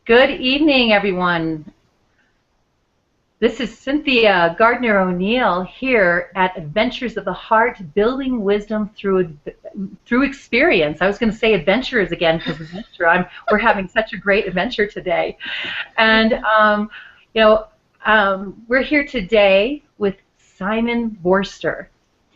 Good evening, everyone. This is Cynthia Gardner ONeill here at Adventures of the Heart, building wisdom through experience. I was going to say adventures again because adventure. We're having such a great adventure today, and we're here today with Simon Vorster.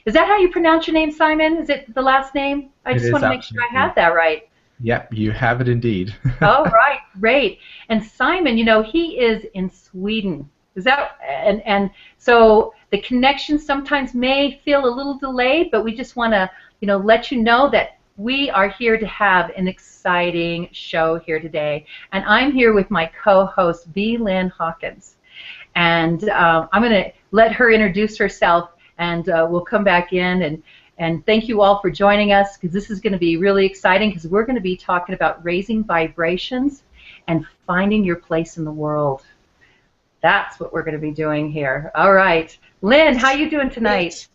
Is that how you pronounce your name, Simon? Is it the last name? I just want to make sure I have that right. Yep, you have it indeed. Oh, right, great. And Simon, he is in Sweden. Is that and so the connection sometimes may feel a little delayed, but we just want to, let you know that we are here to have an exciting show here today. And I'm here with my co-host, Lynn Hawkins. And I'm going to let her introduce herself, and we'll come back in and thank you all for joining us, because this is going to be really exciting, because we're going to be talking about raising vibrations and finding your place in the world. That's what we're going to be doing here. All right. Lynn, how you doing tonight?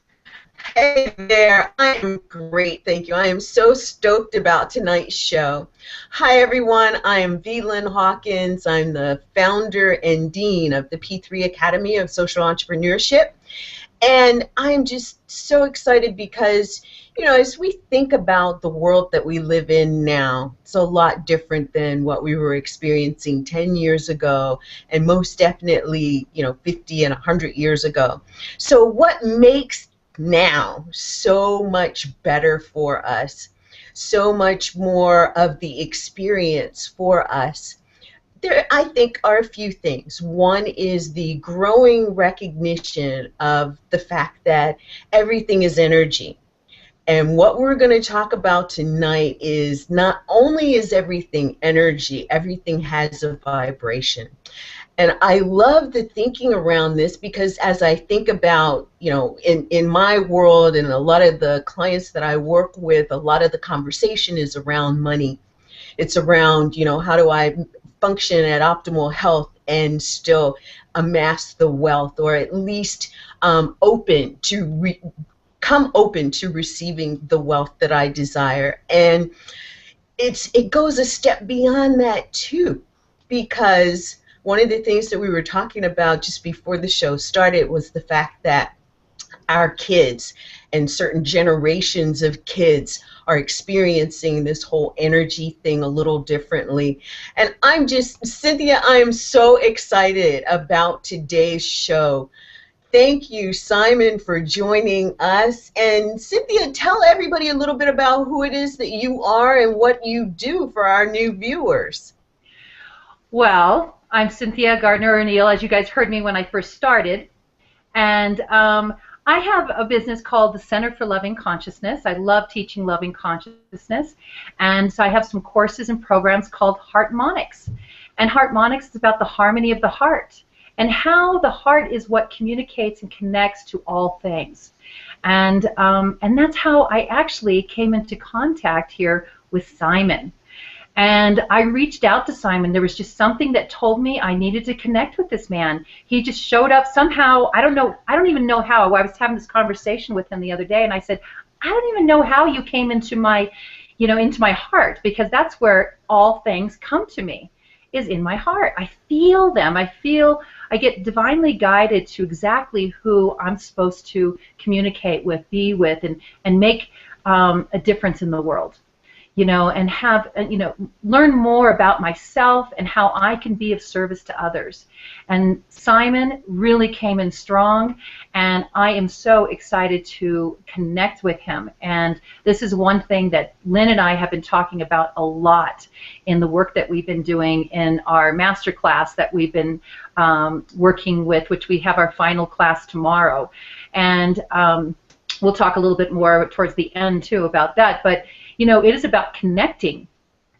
Hey there. I am great, thank you. I am so stoked about tonight's show. Hi, everyone. I am Lynn Hawkins. I'm the founder and dean of the P3 Academy of Social Entrepreneurship. And I'm just so excited because, as we think about the world that we live in now, it's a lot different than what we were experiencing 10 years ago, and most definitely, 50 and 100 years ago. So what makes now so much better for us, so much more of the experience for us? There, I think, are a few things. One is the growing recognition of the fact that everything is energy. And what we're going to talk about tonight is not only is everything energy, everything has a vibration. And I love the thinking around this, because as I think about, in my world and a lot of the clients that I work with, a lot of the conversation is around money. It's around, how do I function at optimal health and still amass the wealth, or at least come open to receiving the wealth that I desire. And it goes a step beyond that too, because one of the things that we were talking about just before the show started was the fact that our kids and certain generations of kids are experiencing this whole energy thing a little differently. And Cynthia, I am so excited about today's show. Thank you, Simon, for joining us. And Cynthia, tell everybody a little bit about who it is that you are and what you do for our new viewers. Well, I'm Cynthia Gardner ONeill, as you guys heard me when I first started. And I have a business called the Center for Loving Consciousness. I love teaching loving consciousness. And so I have some courses and programs called Heartmonics. And Heartmonics is about the harmony of the heart, and how the heart is what communicates and connects to all things. And that's how I actually came into contact here with Simon. And I reached out to Simon. There was just something that told me I needed to connect with this man. He just showed up somehow. I don't even know how. I was having this conversation with him the other day, and I said, I don't even know how you came into my, into my heart, because that's where all things come to me, is in my heart. I feel them. I get divinely guided to exactly who I'm supposed to communicate with, be with, and make a difference in the world. And have, learn more about myself and how I can be of service to others. And Simon really came in strong, and I am so excited to connect with him. And this is one thing that Lynn and I have been talking about a lot in the work that we've been doing in our master class that we've been working with, which we have our final class tomorrow. And we'll talk a little bit more towards the end too about that. But it is about connecting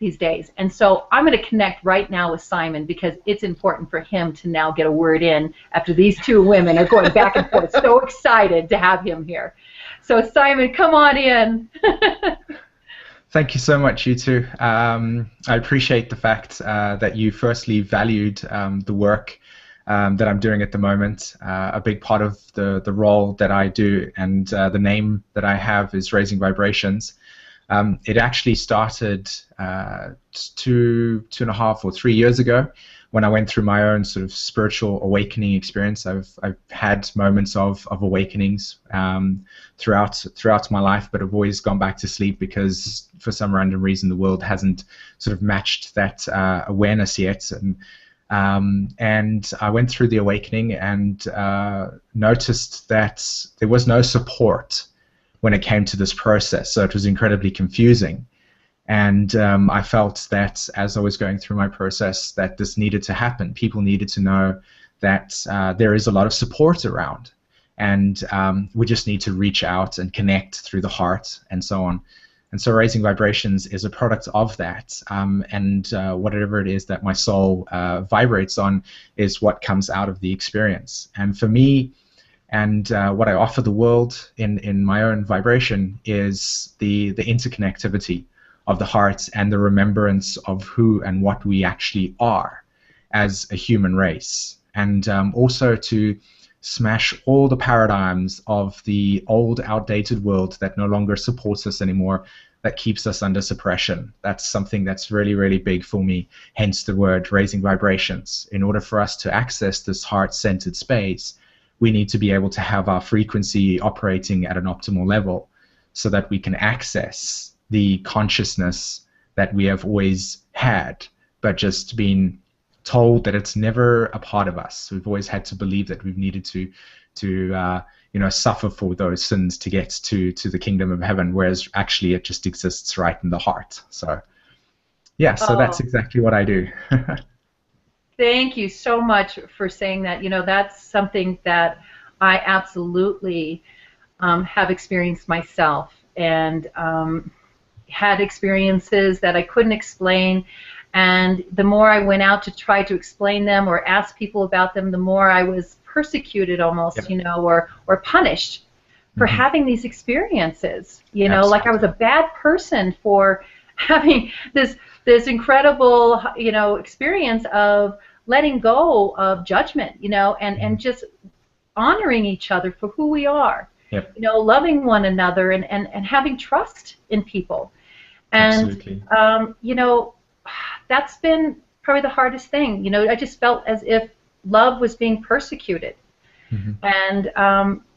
these days. And so I'm going to connect right now with Simon, because it's important for him to now get a word in after these two women are going back and forth. So excited to have him here. So Simon, come on in. Thank you so much, you two. I appreciate the fact that you firstly valued the work that I'm doing at the moment. A big part of the role that I do and the name that I have is Raising Vibrations. It actually started 2.5 or 3 years ago when I went through my own sort of spiritual awakening experience. I've had moments of awakenings throughout my life, but I've always gone back to sleep because for some random reason the world hasn't sort of matched that awareness yet. And I went through the awakening and noticed that there was no support when it came to this process, so it was incredibly confusing. And I felt that as I was going through my process that this needed to happen. People needed to know that there is a lot of support around, and we just need to reach out and connect through the heart and so on. And so Raising Vibrations is a product of that, and whatever it is that my soul vibrates on is what comes out of the experience. And for me, and what I offer the world in my own vibration is the interconnectivity of the heart and the remembrance of who and what we actually are as a human race, and also to smash all the paradigms of the old, outdated world that no longer supports us anymore, that keeps us under suppression. That's something that's really, really big for me, hence the word Raising Vibrations. In order for us to access this heart-centered space, we need to be able to have our frequency operating at an optimal level so that we can access the consciousness that we have always had, but just been told that it's never a part of us. We've always had to believe that we've needed to suffer for those sins to get to the kingdom of heaven, whereas actually it just exists right in the heart. So yeah, so that's exactly what I do. Thank you so much for saying that. That's something that I absolutely have experienced myself, and had experiences that I couldn't explain. And the more I went out to try to explain them or ask people about them, the more I was persecuted almost, or punished for having these experiences. Like I was a bad person for having this incredible, experience of letting go of judgment, and just honoring each other for who we are. Yep. Loving one another and having trust in people. And that's been probably the hardest thing. I just felt as if love was being persecuted. And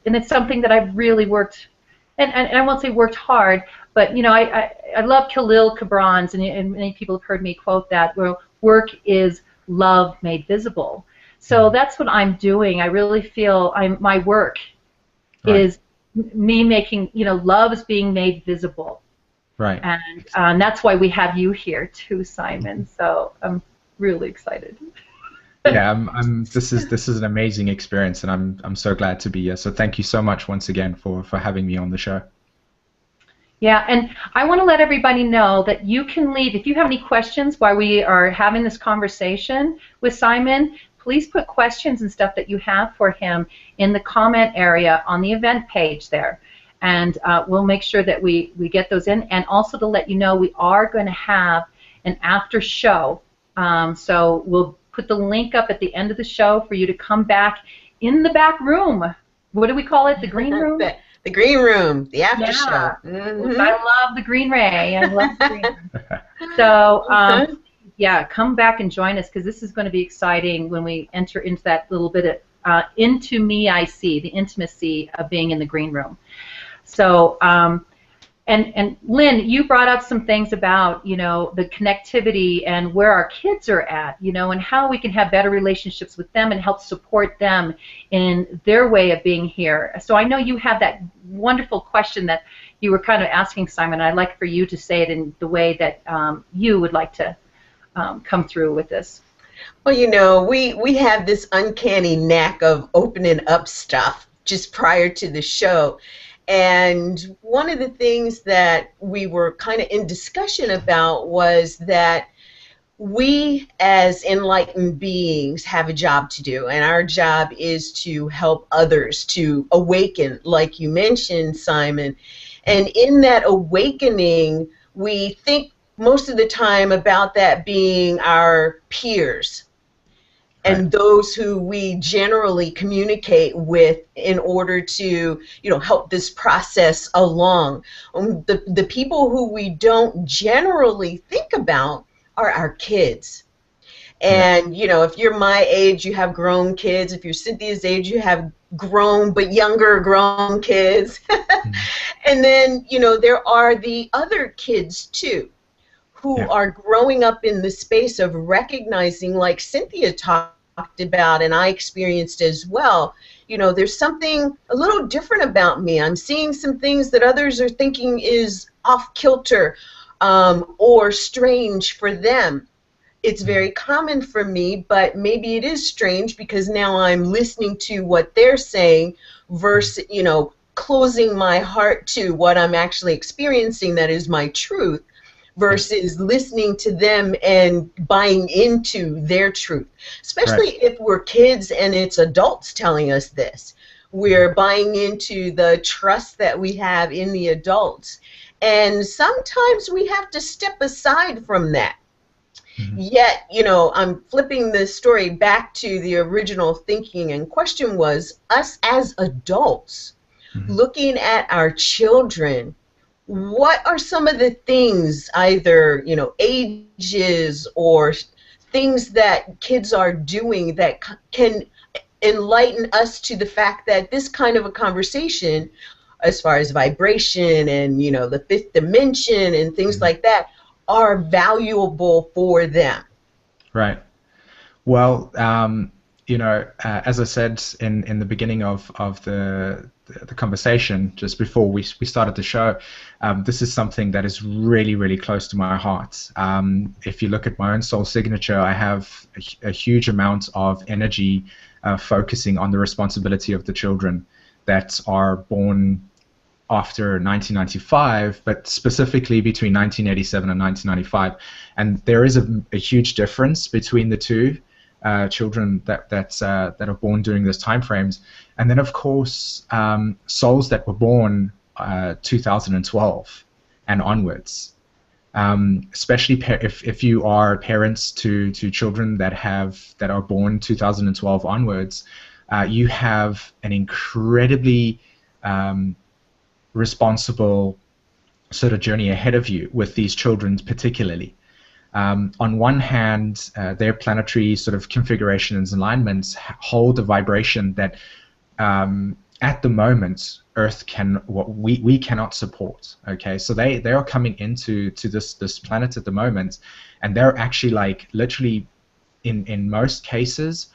it's something that I've really worked, and I won't say worked hard, but I love Khalil Gibran's, and many people have heard me quote that, where work is love made visible. So that's what I'm doing. I really feel my work is me making, love is being made visible. Right. And that's why we have you here too, Simon. So I'm really excited. Yeah, this is an amazing experience, and I'm so glad to be here. So thank you so much once again for having me on the show. Yeah, and I want to let everybody know that you can leave, if you have any questions while we are having this conversation with Simon, please put questions and stuff that you have for him in the comment area on the event page there. And we'll make sure that we get those in. And also to let you know, we are going to have an after show. So we'll put the link up at the end of the show for you to come back in the back room. What do we call it? The green room? The green room, the after show. I love the green ray. I love the green room. So, yeah, come back and join us, because this is going to be exciting when we enter into that little bit of into me I see, the intimacy of being in the green room. So, and Lynn, you brought up some things about, the connectivity and where our kids are at, and how we can have better relationships with them and help support them in their way of being here. So I know you have that wonderful question that you were kind of asking, Simon, and I'd like for you to say it in the way that you would like to come through with this. Well, we have this uncanny knack of opening up stuff just prior to the show. And one of the things that we were kind of in discussion about was that we as enlightened beings have a job to do, and our job is to help others to awaken, like you mentioned, Simon. And in that awakening, we think most of the time about that being our peers. and Right. those who we generally communicate with in order to, help this process along. The people who we don't generally think about are our kids. Yeah. And, if you're my age, you have grown kids. If you're Cynthia's age, you have grown but younger grown kids. Mm. And then, there are the other kids too, who Yeah. are growing up in the space of recognizing, like Cynthia talked about and I experienced as well, there's something a little different about me. I'm seeing some things that others are thinking is off kilter, or strange for them. It's Mm. very common for me, but maybe it is strange because now I'm listening to what they're saying Mm. versus, closing my heart to what I'm actually experiencing that is my truth, Yeah. versus listening to them and buying into their truth. Right. Especially if we're kids and it's adults telling us this. Mm. We're buying into the trust that we have in the adults. And sometimes we have to step aside from that. Mm. Yet, I'm flipping this story back to the original thinking and question was us as adults Mm. looking at our children. What are some of the things, either, ages or things that kids are doing that can enlighten us to the fact that this kind of a conversation, as far as vibration and, the fifth dimension and things Mm. like that, are valuable for them? Right. Well, as I said in the beginning of the conversation, just before we started the show, this is something that is really, really close to my heart. If you look at my own soul signature, I have a huge amount of energy focusing on the responsibility of the children that are born after 1995, but specifically between 1987 and 1995. And there is a huge difference between the two children that are born during those time frames. And then, of course, souls that were born 2012 and onwards. Especially if you are parents to children that are born 2012 onwards, you have an incredibly responsible sort of journey ahead of you with these children particularly. On one hand, their planetary sort of configurations and alignments hold a vibration that at the moment Earth we cannot support. Okay, so they are coming into this planet at the moment, and they're actually like literally in most cases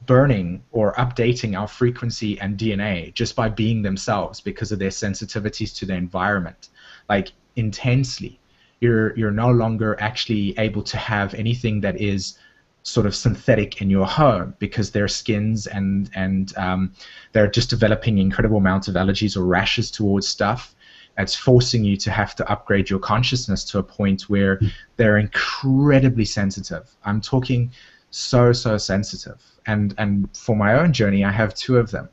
burning or updating our frequency and DNA just by being themselves because of their sensitivities to the environment, like intensely. You're no longer actually able to have anything that is sort of synthetic in your home because their skins and they're just developing incredible amounts of allergies or rashes towards stuff. It's forcing you to have to upgrade your consciousness to a point where they're incredibly sensitive. I'm talking so sensitive. And for my own journey, I have two of them.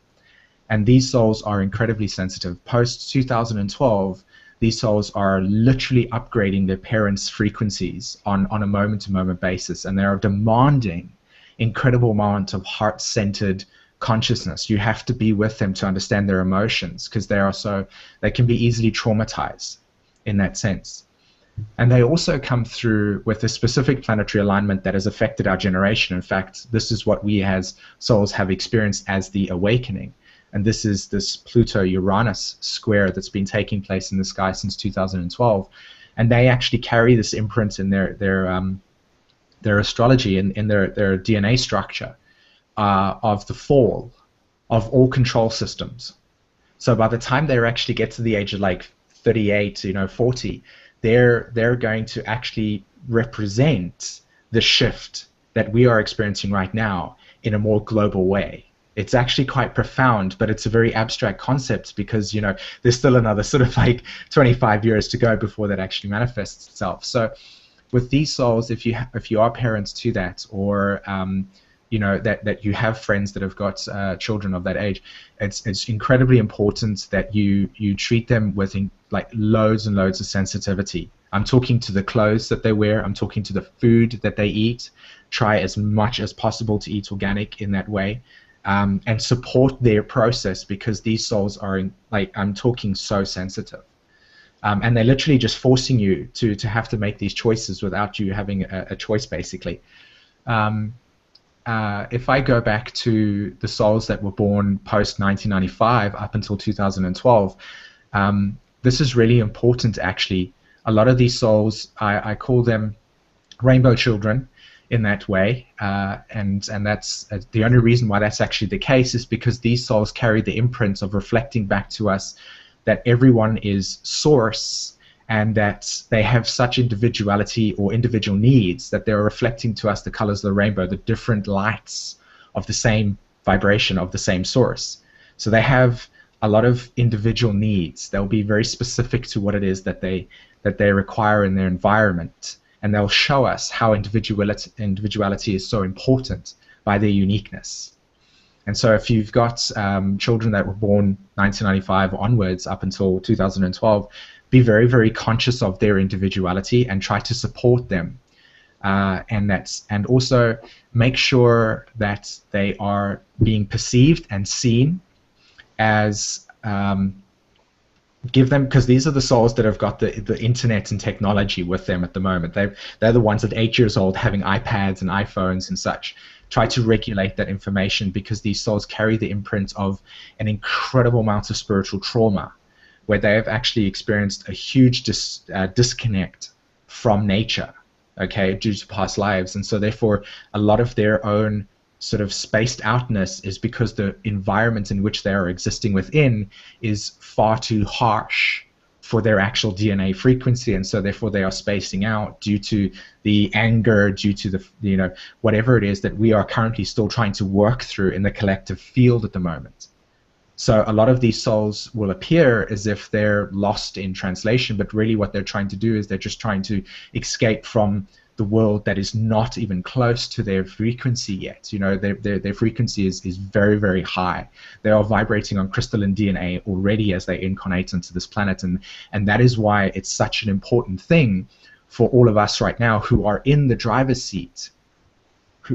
And these souls are incredibly sensitive. Post 2012, these souls are literally upgrading their parents' frequencies on a moment-to-moment basis, and they are demanding incredible amount of heart-centered consciousness. You have to be with them to understand their emotions because they can be easily traumatized in that sense. And they also come through with a specific planetary alignment that has affected our generation. In fact, this is what we as souls have experienced as the awakening. And this is this Pluto-Uranus square that's been taking place in the sky since 2012. And they actually carry this imprint in their astrology, in their DNA structure, of the fall of all control systems. So by the time they actually get to the age of like 38, 40, they're going to actually represent the shift that we are experiencing right now in a more global way. It's actually quite profound, but it's a very abstract concept because, there's still another sort of like 25 years to go before that actually manifests itself. So with these souls, if you are parents to that, or that you have friends that have got children of that age, it's incredibly important that you treat them with like loads and loads of sensitivity. I'm talking to the clothes that they wear. I'm talking to the food that they eat. Try as much as possible to eat organic in that way, and support their process, because these souls are, I'm talking so sensitive. And they're literally just forcing you to have to make these choices without you having a choice, basically. If I go back to the souls that were born post 1995 up until 2012, this is really important, actually. A lot of these souls, I call them rainbow children in that way, and that's the only reason why that's actually the case is because these souls carry the imprint of reflecting back to us that everyone is source, and that they have such individuality or individual needs that they're reflecting to us the colors of the rainbow, the different lights of the same vibration of the same source. So they have a lot of individual needs. They'll be very specific to what it is that they require in their environment, and they'll show us how individuality is so important by their uniqueness. And so if you've got children that were born 1995 onwards up until 2012, be very, very conscious of their individuality and try to support them. And also make sure that they are being perceived and seen as, give them, because these are the souls that have got the internet and technology with them at the moment. They're the ones at 8 years old having iPads and iPhones and such. Try to regulate that information, because these souls carry the imprint of an incredible amount of spiritual trauma, where they have actually experienced a huge disconnect from nature, okay, due to past lives. And so therefore a lot of their own sort of spaced outness is because the environment in which they are existing within is far too harsh for their actual DNA frequency, and so therefore they are spacing out due to the anger, due to the whatever it is that we are currently still trying to work through in the collective field at the moment. So a lot of these souls will appear as if they're lost in translation, but really what they're trying to do is they're just trying to escape from the world that is not even close to their frequency yet. Their frequency is very, very high. They are vibrating on crystalline DNA already as they incarnate into this planet, and that is why it's such an important thing for all of us right now who are in the driver's seat,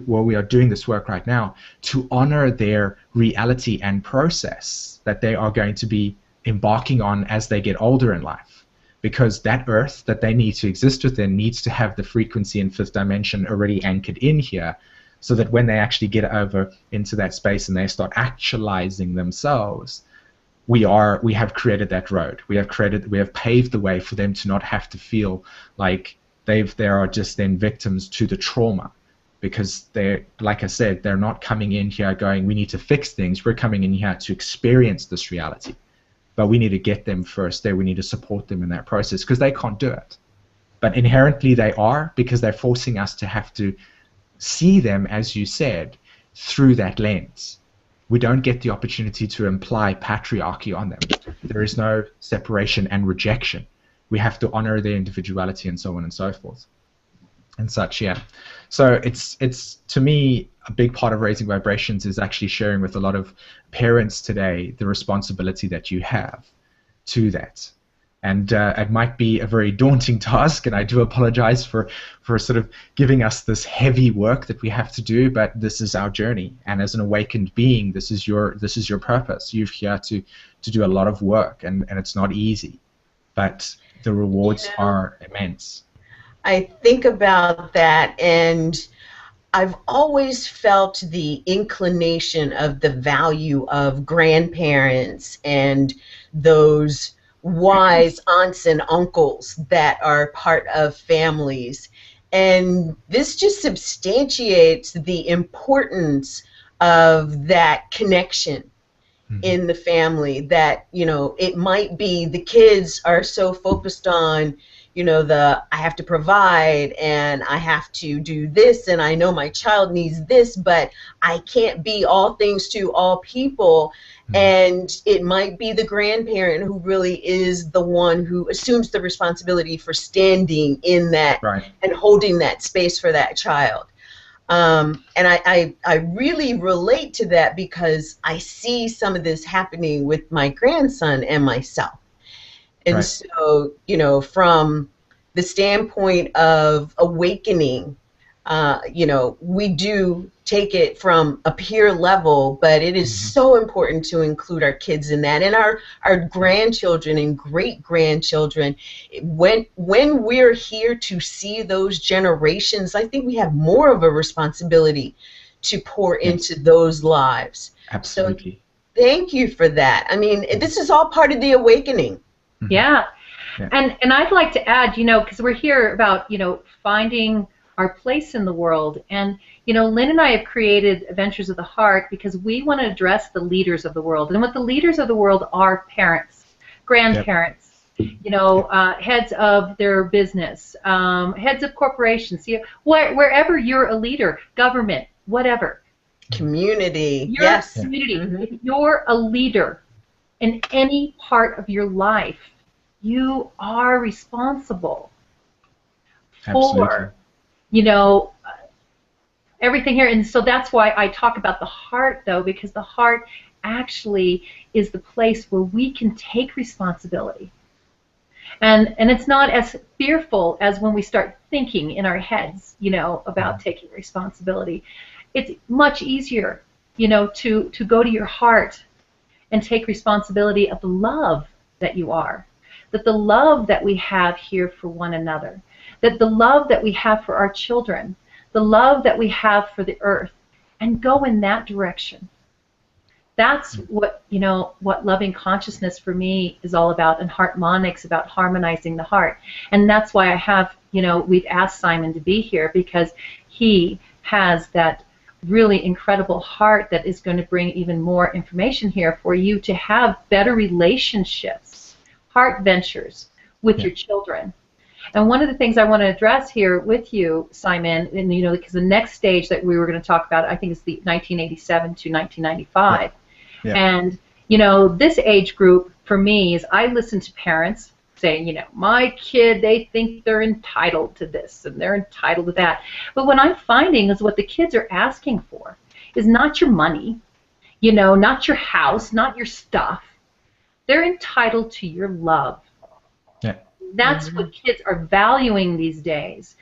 while we are doing this work right now, to honor their reality and process that they are going to be embarking on as they get older in life. Because that earth that they need to exist within needs to have the frequency in fifth dimension already anchored in here, so that when they actually get over into that space and they start actualizing themselves, we have created that road. We have paved the way for them to not have to feel like they are just then victims to the trauma. Because they're, like I said, they're not coming in here going, we need to fix things. We're coming in here to experience this reality. But we need to get them first there. We need to support them in that process, because they can't do it. But inherently they are, because they're forcing us to have to see them, as you said, through that lens. We don't get the opportunity to imply patriarchy on them. There is no separation and rejection. We have to honor their individuality and so on and so forth. And such, yeah. So it's to me, a big part of Raising Vibrations is actually sharing with a lot of parents today the responsibility that you have to that. And it might be a very daunting task, and I do apologize for sort of giving us this heavy work that we have to do, but this is our journey. And as an awakened being, this is your purpose. You're here to do a lot of work, and it's not easy, but the rewards are immense. I think about that, and I've always felt the inclination of the value of grandparents and those wise aunts and uncles that are part of families. And this just substantiates the importance of that connection in the family, that, it might be the kids are so focused on, I have to provide and I have to do this and I know my child needs this, but I can't be all things to all people. And it might be the grandparent who really is the one who assumes the responsibility for standing in that and holding that space for that child. And I really relate to that, because I see some of this happening with my grandson and myself. And so, from the standpoint of awakening, we do take it from a peer level, but it is so important to include our kids in that, and our grandchildren and great-grandchildren. When we're here to see those generations, I think we have more of a responsibility to pour into those lives. Absolutely. So thank you for that. I mean, this is all part of the awakening. Yeah. And I'd like to add, because we're here about, finding our place in the world. And, Lynn and I have created Adventures of the Heart because we want to address the leaders of the world. And what the leaders of the world are: parents, grandparents, heads of their business, heads of corporations, wherever you're a leader, government, whatever. Community. Community. If you're a leader in any part of your life, you are responsible for, everything here. And so that's why I talk about the heart, though, because the heart actually is the place where we can take responsibility. And it's not as fearful as when we start thinking in our heads, about taking responsibility. It's much easier, to go to your heart and take responsibility of the love that you are, that the love that we have here for one another, that the love that we have for our children, the love that we have for the earth, and go in that direction. That's what, what loving consciousness for me is all about, and Heartmonics about harmonizing the heart. And that's why I have, we've asked Simon to be here, because he has that really incredible heart that is going to bring even more information here for you to have better relationships, heart ventures with your children. And one of the things I want to address here with you, Simon, and because the next stage that we were going to talk about, I think, is the 1987 to 1995. And this age group for me is, I listen to parents saying, my kid, they think they're entitled to this and they're entitled to that. But what I'm finding is what the kids are asking for is not your money, not your house, not your stuff. They're entitled to your love. That's what kids are valuing these days.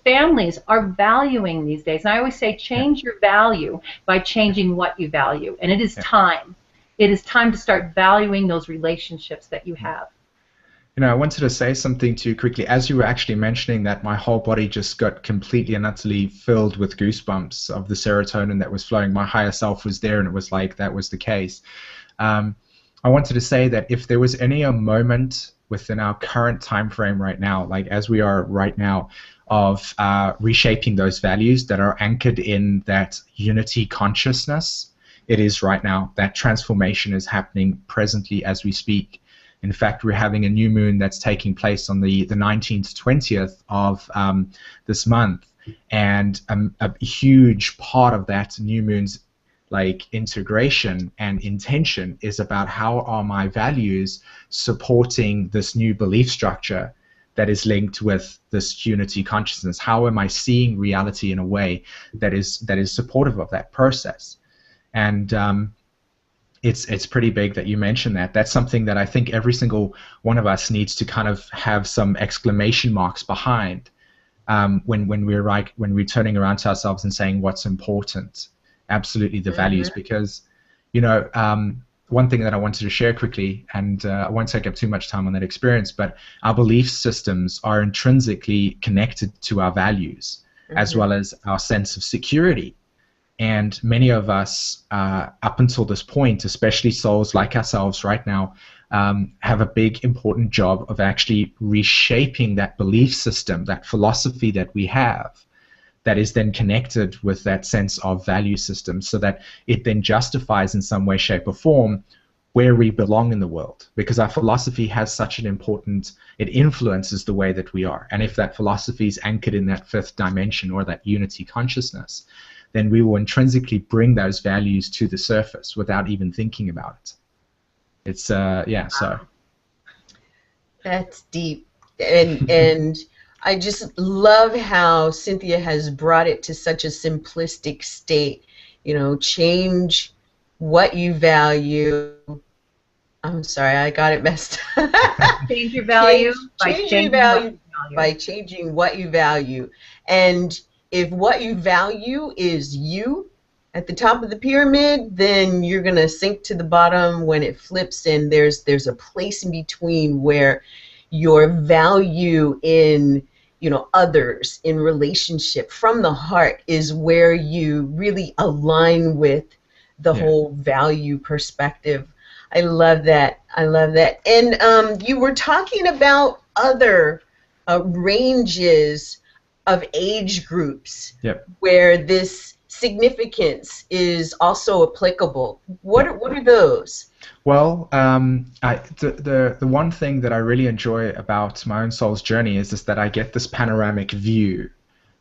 Families are valuing these days. And I always say, change your value by changing what you value. And it is time. It is time to start valuing those relationships that you have. I wanted to say something to you quickly. As you were actually mentioning that, my whole body just got completely and utterly filled with goosebumps of the serotonin that was flowing. My higher self was there, and it was like that was the case. I wanted to say that if there was any a moment within our current time frame right now, like as we are right now, of reshaping those values that are anchored in that unity consciousness, it is right now. That transformation is happening presently as we speak. In fact, we're having a new moon that's taking place on the 19th to 20th of this month, and a huge part of that new moon's integration and intention is about how are my values supporting this new belief structure that is linked with this unity consciousness. How am I seeing reality in a way that is supportive of that process? And it's pretty big that you mentioned that. That's something that I think every single one of us needs to kind of have some exclamation marks behind when we're turning around to ourselves and saying what's important. Absolutely, the values, because one thing that I wanted to share quickly, and I won't take up too much time on that experience, but our belief systems are intrinsically connected to our values, as well as our sense of security. And many of us, up until this point, especially souls like ourselves right now, have a big, important job of actually reshaping that belief system, that philosophy that we have, that is then connected with that sense of value system, so that it then justifies in some way, shape, or form where we belong in the world. Because our philosophy has such an important, it influences the way that we are. And if that philosophy is anchored in that fifth dimension or that unity consciousness, then we will intrinsically bring those values to the surface without even thinking about it. It's, so. That's deep. And I just love how Cynthia has brought it to such a simplistic state. Change what you value. I'm sorry, I got it messed up. Change your value. Change your value by changing what you value. And if what you value is you at the top of the pyramid, then you're going to sink to the bottom when it flips, and there's a place in between where your value in, you know, others, in relationship from the heart, is where you really align with the whole value perspective. I love that. I love that. And you were talking about other ranges of age groups where this significance is also applicable. What are those? Well, the one thing that I really enjoy about my own soul's journey is that I get this panoramic view.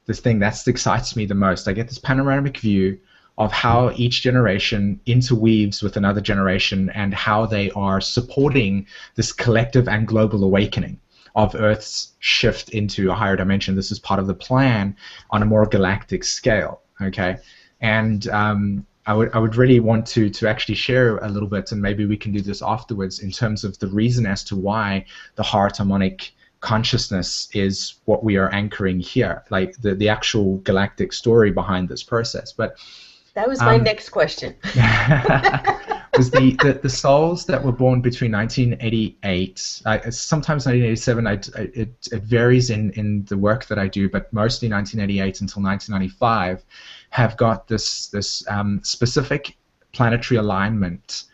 This thing that excites me the most. I get this panoramic view of how each generation interweaves with another generation and how they are supporting this collective and global awakening of Earth's shift into a higher dimension. This is part of the plan on a more galactic scale. Okay, and I would really want to actually share a little bit, and maybe we can do this afterwards, in terms of the reason as to why the heart harmonic consciousness is what we are anchoring here, like the actual galactic story behind this process. But that was my next question. was the souls that were born between 1988, sometimes 1987, it varies in the work that I do, but mostly 1988 until 1995, have got this specific planetary alignment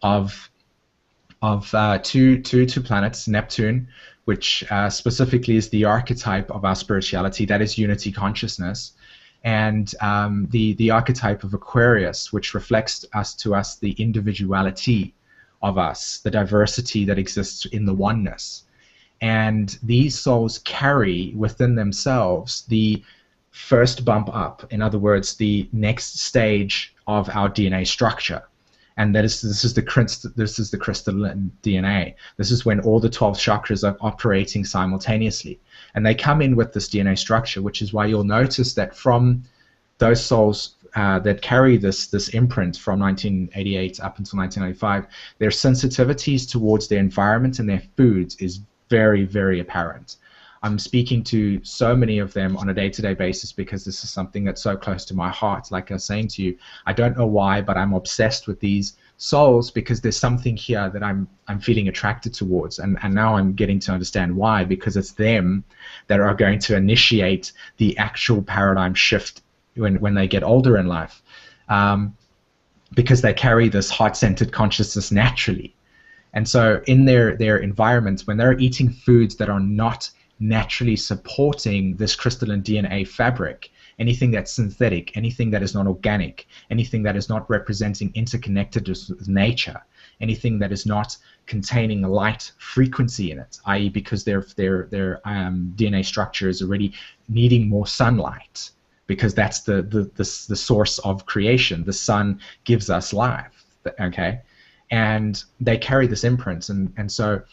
of two planets, Neptune, which specifically is the archetype of our spirituality, that is unity consciousness, and the archetype of Aquarius, which reflects to us the individuality of us, the diversity that exists in the oneness. And these souls carry within themselves the first bump up, in other words, the next stage of our DNA structure. And this is the crystalline DNA. This is when all the 12 chakras are operating simultaneously. And they come in with this DNA structure, which is why you'll notice that from those souls that carry this imprint from 1988 up until 1995, their sensitivities towards their environment and their foods is very, very apparent. I'm speaking to so many of them on a day-to-day basis because this is something that's so close to my heart. Like I was saying to you, I don't know why, but I'm obsessed with these souls because there's something here that I'm feeling attracted towards, and now I'm getting to understand why, because it's them that are going to initiate the actual paradigm shift when they get older in life, because they carry this heart-centered consciousness naturally. And so in their environments, when they're eating foods that are not naturally supporting this crystalline DNA fabric, anything that's synthetic, anything that is not organic, anything that is not representing interconnectedness with nature, anything that is not containing a light frequency in it, i.e. because their DNA structure is already needing more sunlight, because that's the source of creation. The sun gives us life, okay? And they carry this imprint, and so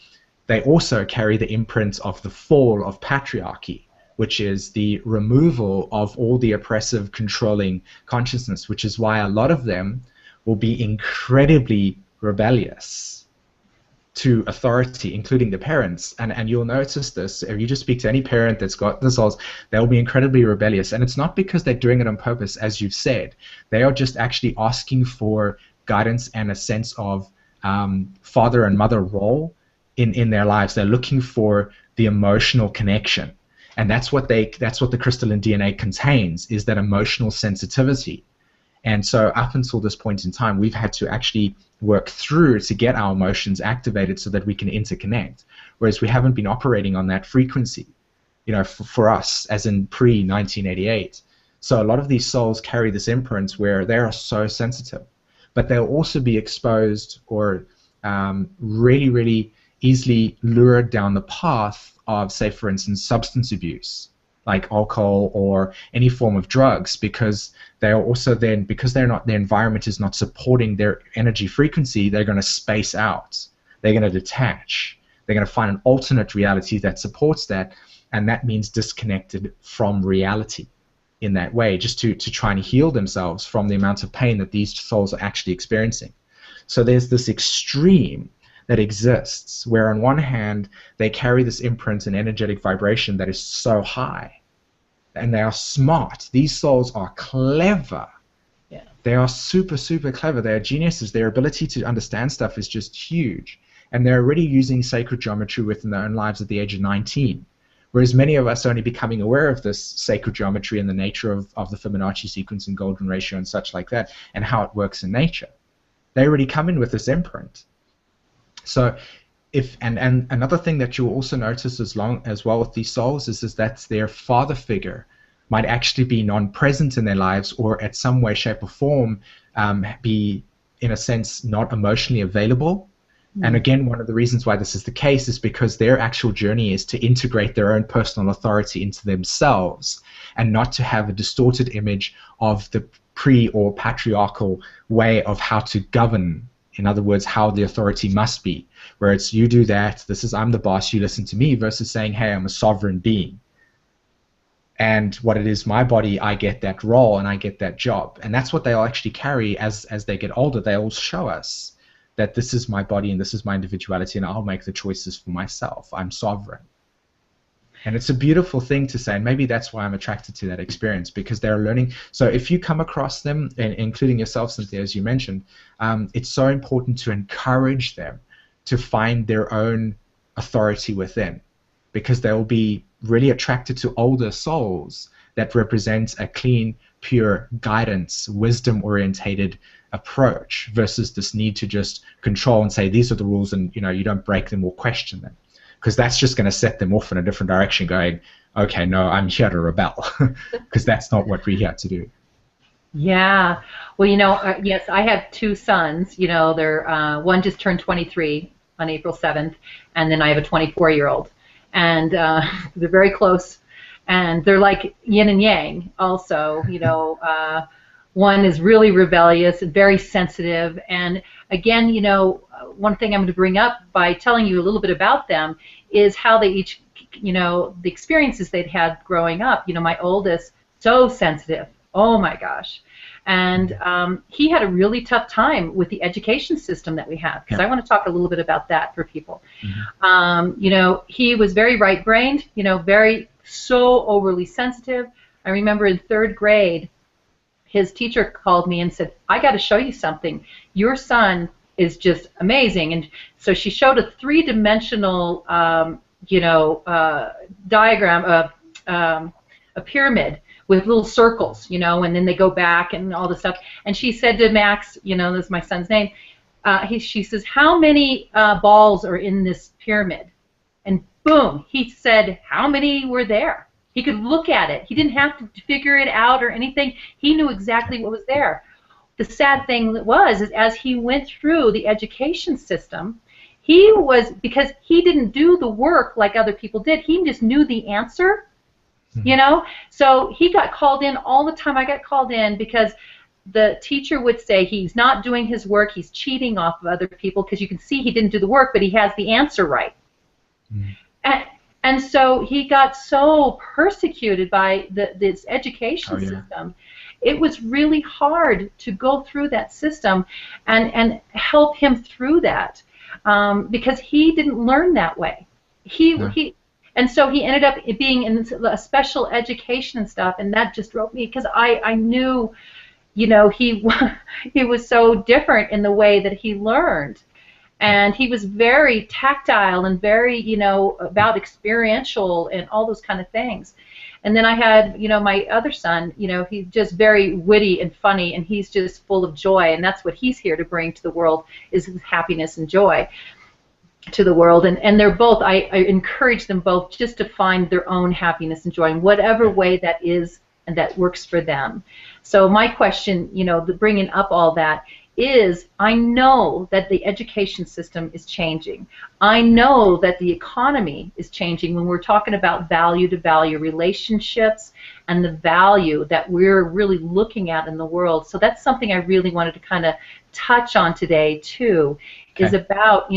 they also carry the imprint of the fall of patriarchy, which is the removal of all the oppressive, controlling consciousness, which is why a lot of them will be incredibly rebellious to authority, including the parents. And you'll notice this, if you just speak to any parent that's got the souls, they'll be incredibly rebellious. And it's not because they're doing it on purpose, as you've said. They are just actually asking for guidance and a sense of father and mother role in their lives. They're looking for the emotional connection, and that's what the crystalline DNA contains, is that emotional sensitivity. And so up until this point in time, we've had to actually work through to get our emotions activated so that we can interconnect, whereas we haven't been operating on that frequency, you know, for us, as in pre-1988. So a lot of these souls carry this imprint where they are so sensitive, but they'll also be exposed or really, really easily lured down the path of, say, for instance, substance abuse, like alcohol or any form of drugs, because they are also then, because their environment is not supporting their energy frequency, they're going to space out, they're going to detach, they're going to find an alternate reality that supports that, and that means disconnected from reality in that way, just to try and heal themselves from the amount of pain that these souls are actually experiencing. So there's this extreme that exists, where on one hand they carry this imprint and energetic vibration that is so high, and they are smart. These souls are clever. Yeah. They are super, super clever. They are geniuses. Their ability to understand stuff is just huge. And they're already using sacred geometry within their own lives at the age of 19. Whereas many of us are only becoming aware of this sacred geometry and the nature of the Fibonacci sequence and golden ratio and such like that, and how it works in nature. They already come in with this imprint. So and another thing that you'll also notice as well with these souls is that their father figure might actually be non-present in their lives, or at some way, shape, or form be, in a sense, not emotionally available. And again, one of the reasons why this is the case is because their actual journey is to integrate their own personal authority into themselves, and not to have a distorted image of the or patriarchal way of how to govern. In other words, how the authority must be, where it's you do that, I'm the boss, you listen to me, versus saying, hey, I'm a sovereign being. And what it is, my body, I get that role and I get that job. And that's what they'll actually carry as they get older. They'll show us that this is my body and this is my individuality, and I'll make the choices for myself. I'm sovereign. And it's a beautiful thing to say, and maybe that's why I'm attracted to that experience, because they're learning. So if you come across them, including yourself, Cynthia, as you mentioned, it's so important to encourage them to find their own authority within, because they'll be really attracted to older souls that represent a clean, pure guidance, wisdom-orientated approach, versus this need to just control and say these are the rules, and you don't break them or question them, because that's just going to set them off in a different direction, going, okay, no, I'm here to rebel, because that's not what we're here to do. Yeah. Well, yes, I have two sons. They're one just turned 23 on April 7th, and then I have a 24-year-old, and they're very close, and they're like yin and yang also. One is really rebellious and very sensitive, and again, one thing I'm going to bring up by telling you a little bit about them is how they each, the experiences they'd had growing up. My oldest, so sensitive, oh my gosh, and he had a really tough time with the education system that we have, because I want to talk a little bit about that for people. He was very right-brained, so overly sensitive. I remember in 3rd grade, his teacher called me and said, I got to show you something. Your son is just amazing. And so she showed a 3-dimensional, diagram of a pyramid with little circles, and then they go back and all this stuff. And she said to Max, this is my son's name, she says, how many balls are in this pyramid? And boom, he said, how many were there? He could look at it. He didn't have to figure it out or anything. He knew exactly what was there. The sad thing is as he went through the education system, because he didn't do the work like other people did, he just knew the answer, So he got called in all the time. I got called in because the teacher would say he's not doing his work, he's cheating off of other people, because you can see he didn't do the work, but he has the answer right. And so he got so persecuted by this education system. It was really hard to go through that system and help him through that, because he didn't learn that way. And so he ended up being in a special education and stuff, and that just drove me, because I knew, he was so different in the way that he learned. And he was very tactile and very, about experiential and all those kind of things. And then I had, my other son, he's just very witty and funny, and he's just full of joy, and that's what he's here to bring to the world, is his happiness and joy to the world. And they're both, I encourage them both just to find their own happiness and joy in whatever way that is and that works for them. So my question, bringing up all that, is I know that the education system is changing. I know that the economy is changing when we're talking about value-to-value relationships and the value that we're really looking at in the world. So that's something I really wanted to kind of touch on today too, is about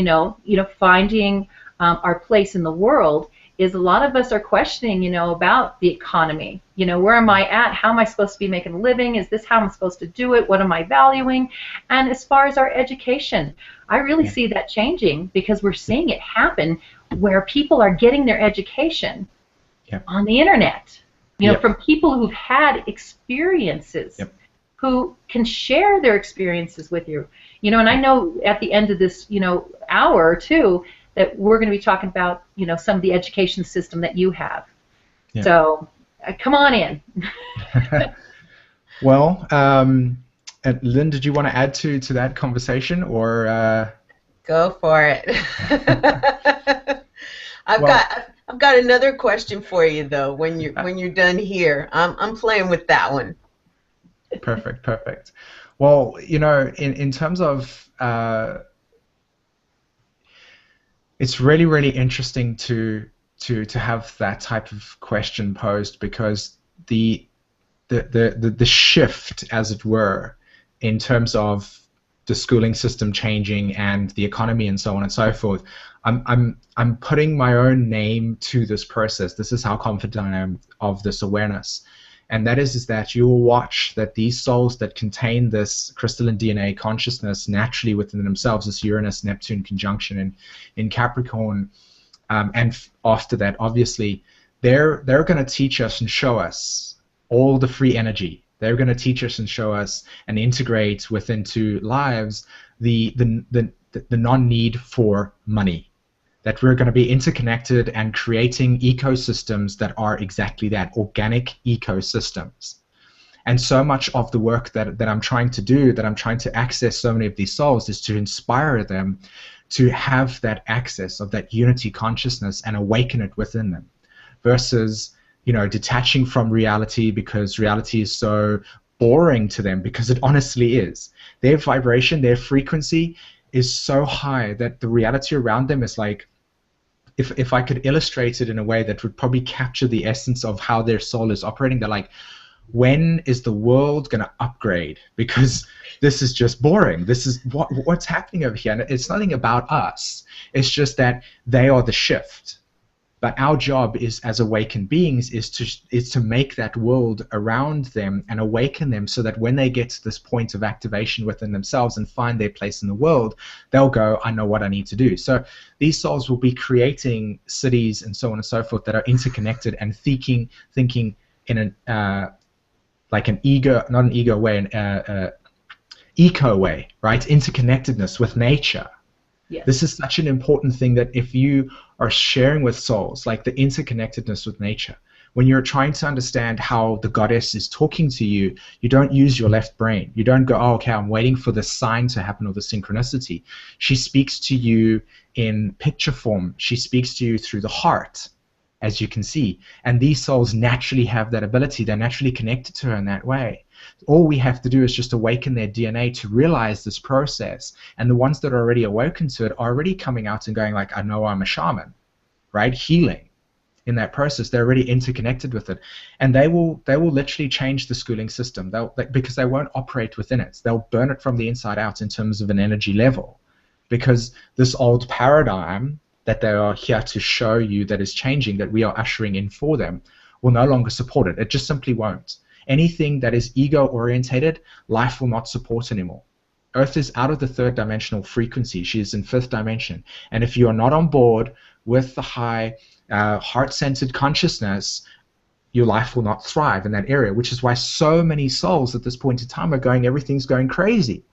finding our place in the world is a lot of us are questioning, about the economy. Where am I at? How am I supposed to be making a living? Is this how I'm supposed to do it? What am I valuing? And as far as our education, I really see that changing, because we're seeing it happen where people are getting their education on the internet, from people who've had experiences, who can share their experiences with you. And I know at the end of this, hour or two, that we're going to be talking about, some of the education system that you have. Yeah. So come on in. Well, Lynn, did you want to add to that conversation, or? Go for it. I've got another question for you though. When you're done here, I'm playing with that one. Perfect. Well, in terms of it's really, really interesting to have that type of question posed, because the shift, as it were, in terms of the schooling system changing and the economy and so on and so forth, I'm putting my own name to this process. This is how confident I am of this awareness. And that is that you will watch that these souls that contain this crystalline DNA consciousness naturally within themselves, this Uranus-Neptune conjunction in Capricorn, and after that, obviously, they're going to teach us and show us all the free energy. They're going to teach us and show us and integrate into lives the non-need for money. That we're going to be interconnected and creating ecosystems that are exactly that, organic ecosystems. And so much of the work that I'm trying to do, that I'm trying to access so many of these souls, is to inspire them to have that access of that unity consciousness and awaken it within them, versus, detaching from reality because reality is so boring to them, because it honestly is. Their vibration, their frequency is so high that the reality around them is like, if I could illustrate it in a way that would probably capture the essence of how their soul is operating, they're like, when is the world going to upgrade? Because this is just boring. This is what's happening over here. And it's nothing about us. It's just that they are the shift. But our job is, as awakened beings, is to make that world around them and awaken them, so that when they get to this point of activation within themselves and find their place in the world, they'll go, I know what I need to do. So these souls will be creating cities and so on and so forth that are interconnected and thinking in an like an ego, not an ego way, an eco way, right? Interconnectedness with nature. Yes. This is such an important thing, that if you are sharing with souls, like the interconnectedness with nature, when you're trying to understand how the goddess is talking to you, you don't use your left brain. You don't go, oh, okay, I'm waiting for the sign to happen or the synchronicity. She speaks to you in picture form. She speaks to you through the heart, as you can see. And these souls naturally have that ability. They're naturally connected to her in that way. All we have to do is just awaken their DNA to realize this process. And the ones that are already awoken to it are already coming out and going like, I know I'm a shaman, right? Healing in that process. They're already interconnected with it. And they will literally change the schooling system, because they won't operate within it. They'll burn it from the inside out in terms of an energy level. Because this old paradigm that they are here to show you that is changing, that we are ushering in for them, will no longer support it. It just simply won't. Anything that is ego-orientated, life will not support anymore. Earth is out of the third dimensional frequency. She is in fifth dimension. And if you are not on board with the high heart-centered consciousness, your life will not thrive in that area, which is why so many souls at this point in time are going, everything's going crazy.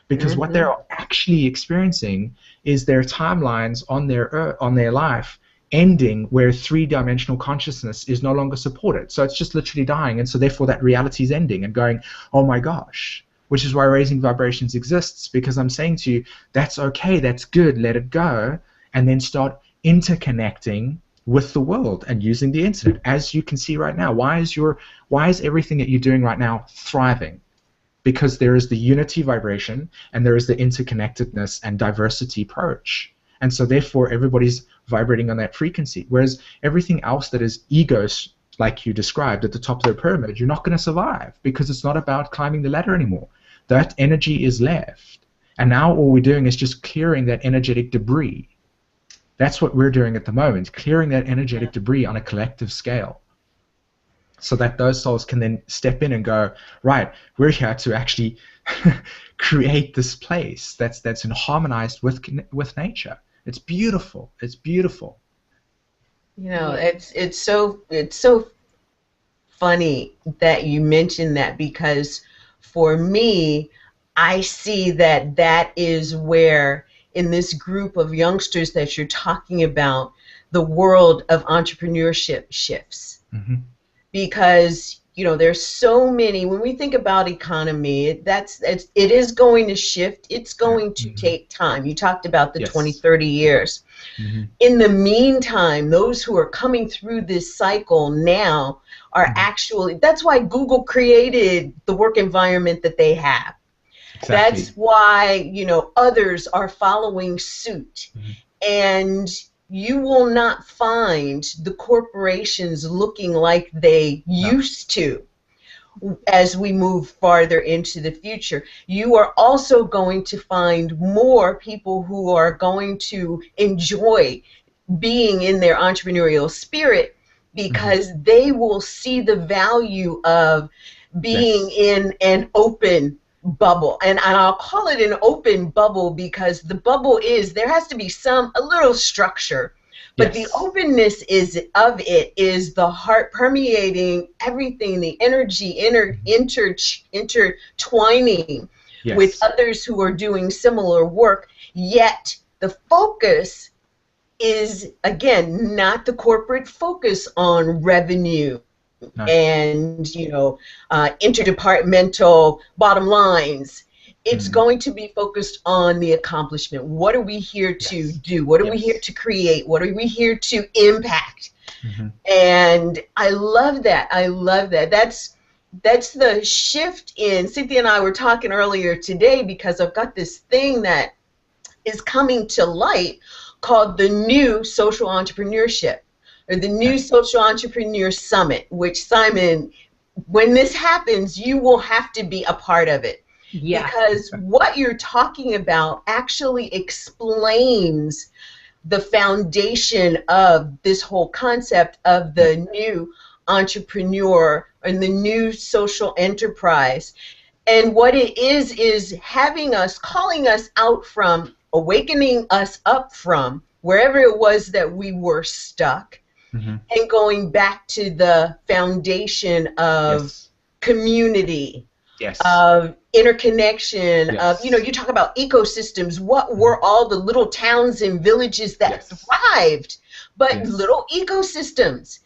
Because what they're actually experiencing is their timelines on their life ending where three-dimensional consciousness is no longer supported. So it's just literally dying, and so therefore that reality is ending and going, oh my gosh, which is why Raising Vibrations exists, because I'm saying to you, that's okay, that's good, let it go, and then start interconnecting with the world and using the internet, as you can see right now. Why is everything that you're doing right now thriving? Because there is the unity vibration and there is the interconnectedness and diversity approach. And so therefore everybody's vibrating on that frequency. Whereas everything else that is egos, like you described at the top of the pyramid, you're not going to survive, because it's not about climbing the ladder anymore. That energy is left. And now all we're doing is just clearing that energetic debris. That's what we're doing at the moment, clearing that energetic debris on a collective scale, so that those souls can then step in and go, right, we're here to actually create this place that's in harmonized with nature. It's beautiful. It's beautiful. You know, it's so funny that you mentioned that, because for me, I see that is where, in this group of youngsters that you're talking about, the world of entrepreneurship shifts. Mm-hmm. Because, you know, there's so many, when we think about economy, it is going to shift. It's going to take time. You talked about the 20, 30 years. Mm-hmm. In the meantime, those who are coming through this cycle now are actually, that's why Google created the work environment that they have. Exactly. That's why, you know, others are following suit. Mm-hmm. And you will not find the corporations looking like they used to as we move farther into the future. You are also going to find more people who are going to enjoy being in their entrepreneurial spirit, because they will see the value of being in an open bubble. And I'll call it an open bubble because the bubble is, there has to be a little structure, but the openness is the heart permeating everything, the energy intertwining with others who are doing similar work, yet the focus is, again, not the corporate focus on revenue and, you know, interdepartmental bottom lines. It's going to be focused on the accomplishment. What are we here to do? What are we here to create? What are we here to impact? And I love that. I love that. That's the shift in, Cynthia and I were talking earlier today, because I've got this thing that is coming to light called the New Social Entrepreneurship, or the New Social Entrepreneur Summit, which, Simon, when this happens, you will have to be a part of it. Yeah. Because what you're talking about actually explains the foundation of this whole concept of the new entrepreneur and the new social enterprise. And what it is having us, calling us out from, awakening us up from wherever it was that we were stuck, and going back to the foundation of community, of interconnection, of, you know, you talk about ecosystems. What were all the little towns and villages that thrived, but little ecosystems?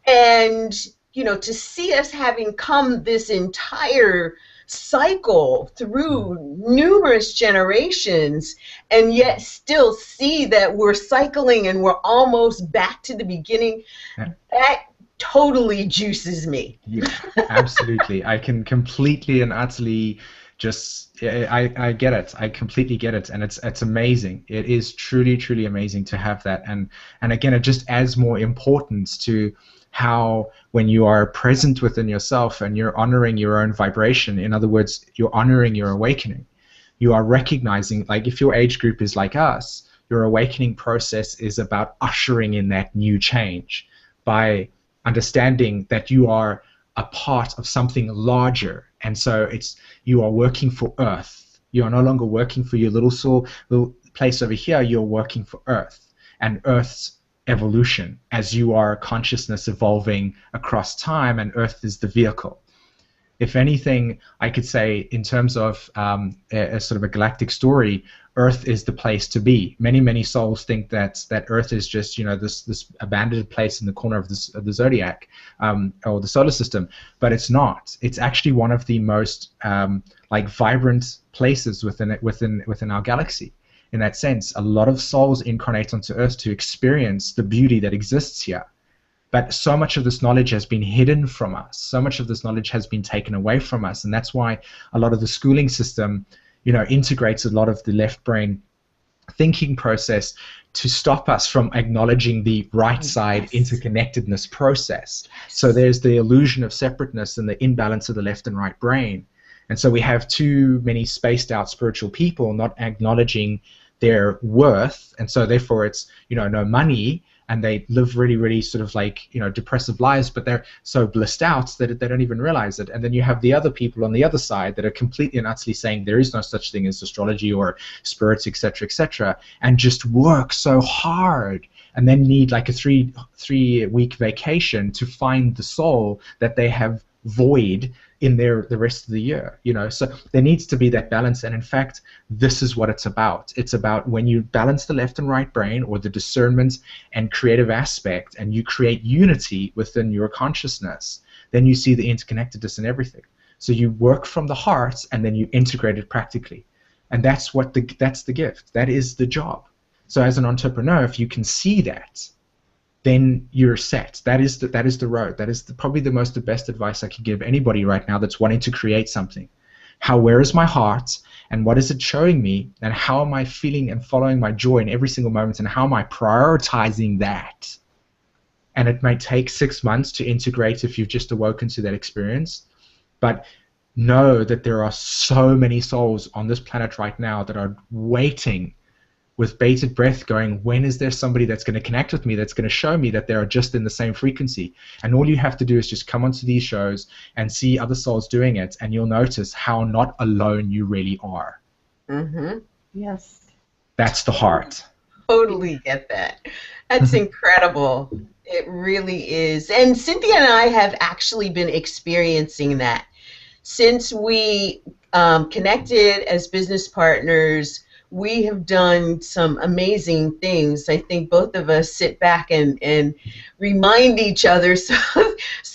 And, you know, to see us having come this entire cycle through numerous generations, and yet still see that we're cycling and we're almost back to the beginning, that totally juices me. Yeah, absolutely. I can completely and utterly just, I get it. I completely get it. And it's amazing. It is truly, truly amazing to have that. And again, it just adds more importance to how, when you are present within yourself and you're honoring your own vibration, in other words, you're honoring your awakening, you are recognizing, like, if your age group is like us, your awakening process is about ushering in that new change by understanding that you are a part of something larger. And so you are working for Earth. You are no longer working for your little place over here. You're working for Earth and Earth's evolution, as you are a consciousness evolving across time, and Earth is the vehicle. If anything, I could say, in terms of a sort of a galactic story, Earth is the place to be. Many souls think that Earth is just, you know, this abandoned place in the corner of the zodiac or the solar system, but it's not. It's actually one of the most like vibrant places within our galaxy. In that sense, a lot of souls incarnate onto Earth to experience the beauty that exists here. But so much of this knowledge has been hidden from us. So much of this knowledge has been taken away from us. And that's why a lot of the schooling system, you know, integrates a lot of the left brain thinking process to stop us from acknowledging the right side interconnectedness process. So there's the illusion of separateness and the imbalance of the left and right brain. And so we have too many spaced out spiritual people not acknowledging their worth, and so therefore it's, you know, no money, and they live really, really sort of like, you know, depressive lives, but they're so blissed out that they don't even realize it. And then you have the other people on the other side that are completely and utterly saying there is no such thing as astrology or spirits, etc., and just work so hard and then need like a three-week vacation to find the soul that they have void in the rest of the year, you know. So there needs to be that balance, and in fact this is what it's about. It's about when you balance the left and right brain, or the discernment and creative aspect, and you create unity within your consciousness, then you see the interconnectedness in everything. So you work from the heart and then you integrate it practically, and that's the gift, that is the job. So as an entrepreneur, if you can see that, then you're set. That is the road. That is probably the best advice I could give anybody right now that's wanting to create something. Where is my heart, and what is it showing me, and how am I feeling and following my joy in every single moment, and how am I prioritizing that? And it may take 6 months to integrate if you've just awoken to that experience, but know that there are so many souls on this planet right now that are waiting with bated breath, going, when is there somebody that's going to connect with me, that's going to show me that they are just in the same frequency? And all you have to do is just come onto these shows and see other souls doing it, and you'll notice how not alone you really are. Mm-hmm. Yes. That's the heart. Totally get that. That's incredible. It really is. And Cynthia and I have actually been experiencing that. Since we connected as business partners, we have done some amazing things. I think both of us sit back and remind each other so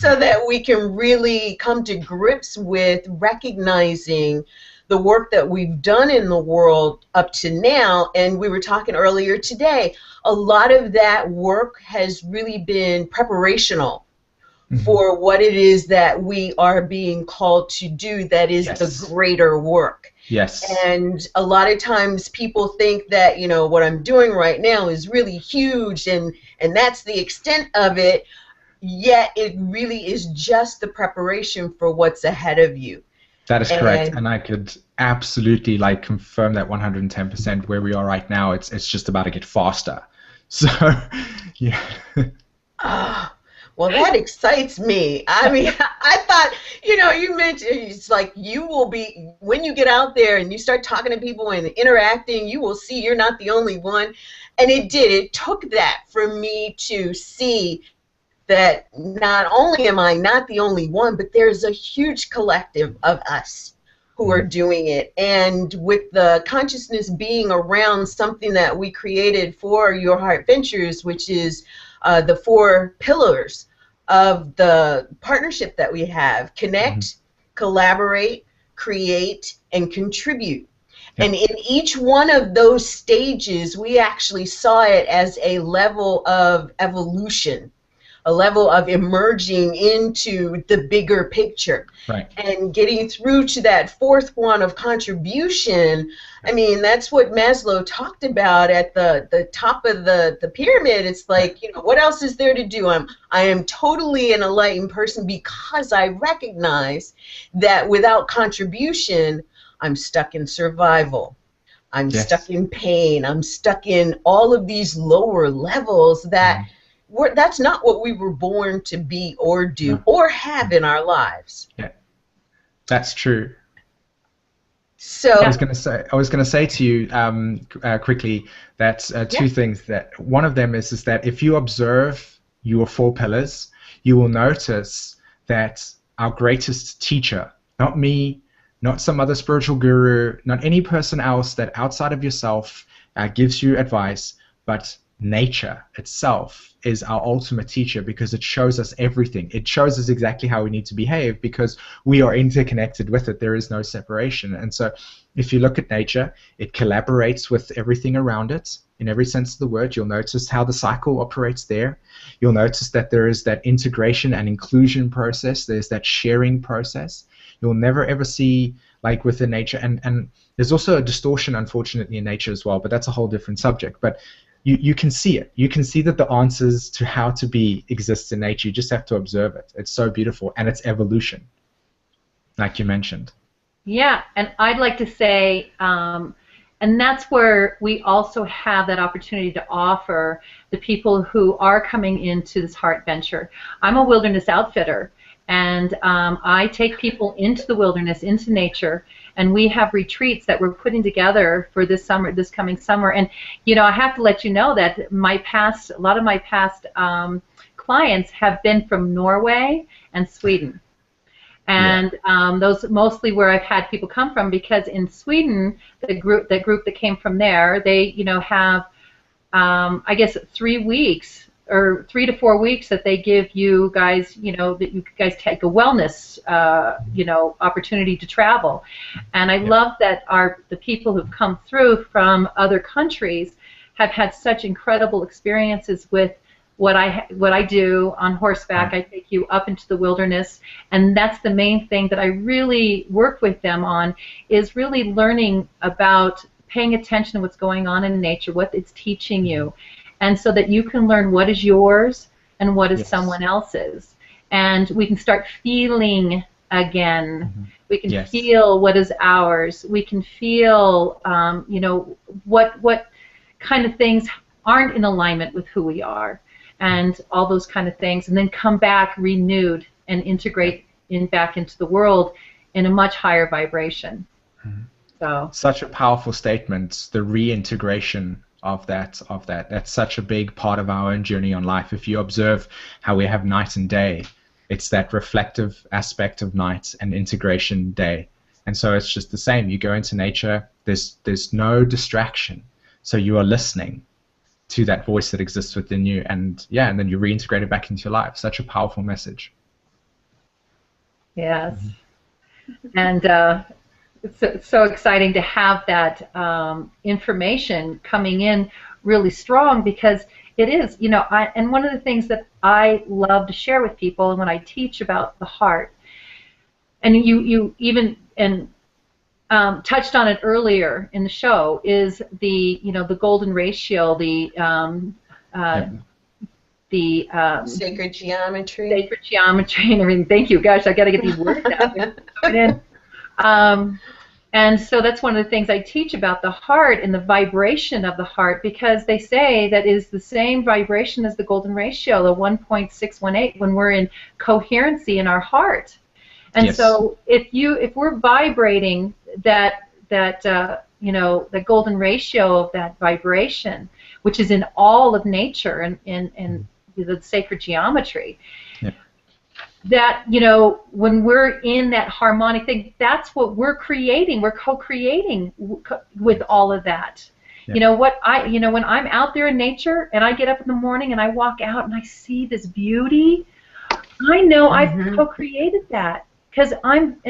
that we can really come to grips with recognizing the work that we've done in the world up to now. And we were talking earlier today, a lot of that work has really been preparational for what it is that we are being called to do, that is the greater work. Yes. And a lot of times people think that, you know, what I'm doing right now is really huge, and that's the extent of it, yet it really is just the preparation for what's ahead of you. That is correct, and I could absolutely like confirm that 110%. Where we are right now, it's just about to get faster. So, yeah. Well, that excites me. I mean, I thought, you know, you mentioned it's like you will be, when you get out there and you start talking to people and interacting, you will see you're not the only one. And it did. It took that for me to see that not only am I not the only one, but there's a huge collective of us who are doing it. And with the consciousness being around something that we created for Your Heart Ventures, which is the 4 pillars of the partnership that we have: connect, collaborate, create, and contribute. And in each one of those stages, we actually saw it as a level of evolution, a level of emerging into the bigger picture. Right. And getting through to that 4th one of contribution, I mean, that's what Maslow talked about at the top of the pyramid. It's like, you know, what else is there to do? I am totally an enlightened person because I recognize that without contribution, I'm stuck in survival. I'm stuck in pain. I'm stuck in all of these lower levels that that's not what we were born to be or do or have in our lives. Yeah, that's true. So I was going to say to you quickly that two things. That one of them is that if you observe your 4 pillars, you will notice that our greatest teacher, not me, not some other spiritual guru, not any person else that outside of yourself gives you advice, but nature itself is our ultimate teacher, because it shows us everything. It shows us exactly how we need to behave because we are interconnected with it. There is no separation. And so if you look at nature, it collaborates with everything around it in every sense of the word. You'll notice how the cycle operates there. You'll notice that there is that integration and inclusion process. There's that sharing process. You'll never ever see, like within nature, and there's also a distortion, unfortunately, in nature as well, but that's a whole different subject. But you can see it. You can see that the answers to how to be exists in nature. You just have to observe it. It's so beautiful, and it's evolution, like you mentioned. Yeah, and I'd like to say And that's where we also have that opportunity to offer the people who are coming into this heart venture. I'm a wilderness outfitter, and I take people into the wilderness, into nature, and we have retreats that we're putting together for this summer, this coming summer. And you know, I have to let you know that a lot of my past clients have been from Norway and Sweden. And those mostly where I've had people come from, because in Sweden, the group that came from there, they, you know, have I guess 3 weeks or 3 to 4 weeks that they give you guys, you know, that you guys take a wellness, you know, opportunity to travel. And I love that the people who've come through from other countries have had such incredible experiences with what I do on horseback. I take you up into the wilderness, and that's the main thing that I really work with them on, is really learning about paying attention to what's going on in nature, what it's teaching you, and so that you can learn what is yours and what is someone else's. And we can start feeling again. We can feel what is ours. We can feel, you know, what kind of things aren't in alignment with who we are, and all those kind of things, and then come back renewed and integrate back into the world in a much higher vibration. So such a powerful statement, the reintegration of that. That's such a big part of our own journey on life. If you observe how we have night and day, it's that reflective aspect of night and integration day. And so it's just the same. You go into nature, there's no distraction. So you are listening to that voice that exists within you, and and then you reintegrate it back into your life. Such a powerful message. Yes. And it's so exciting to have that information coming in really strong, because it is, you know, and one of the things that I love to share with people, and when I teach about the heart, and you even touched on it earlier in the show, is the, you know, the golden ratio, the sacred geometry. Sacred geometry and everything. Thank you. Gosh, I got to get these words out. And so that's one of the things I teach about the heart and the vibration of the heart, because they say that is the same vibration as the golden ratio, the 1.618, when we're in coherency in our heart. And so if we're vibrating that you know, the golden ratio of that vibration, which is in all of nature and in the sacred geometry, that, you know, when we're in that harmonic thing, that's what we're creating. We're co-creating with all of that. You know what when I'm out there in nature and I get up in the morning and I walk out and I see this beauty, I know I've co-created that. Because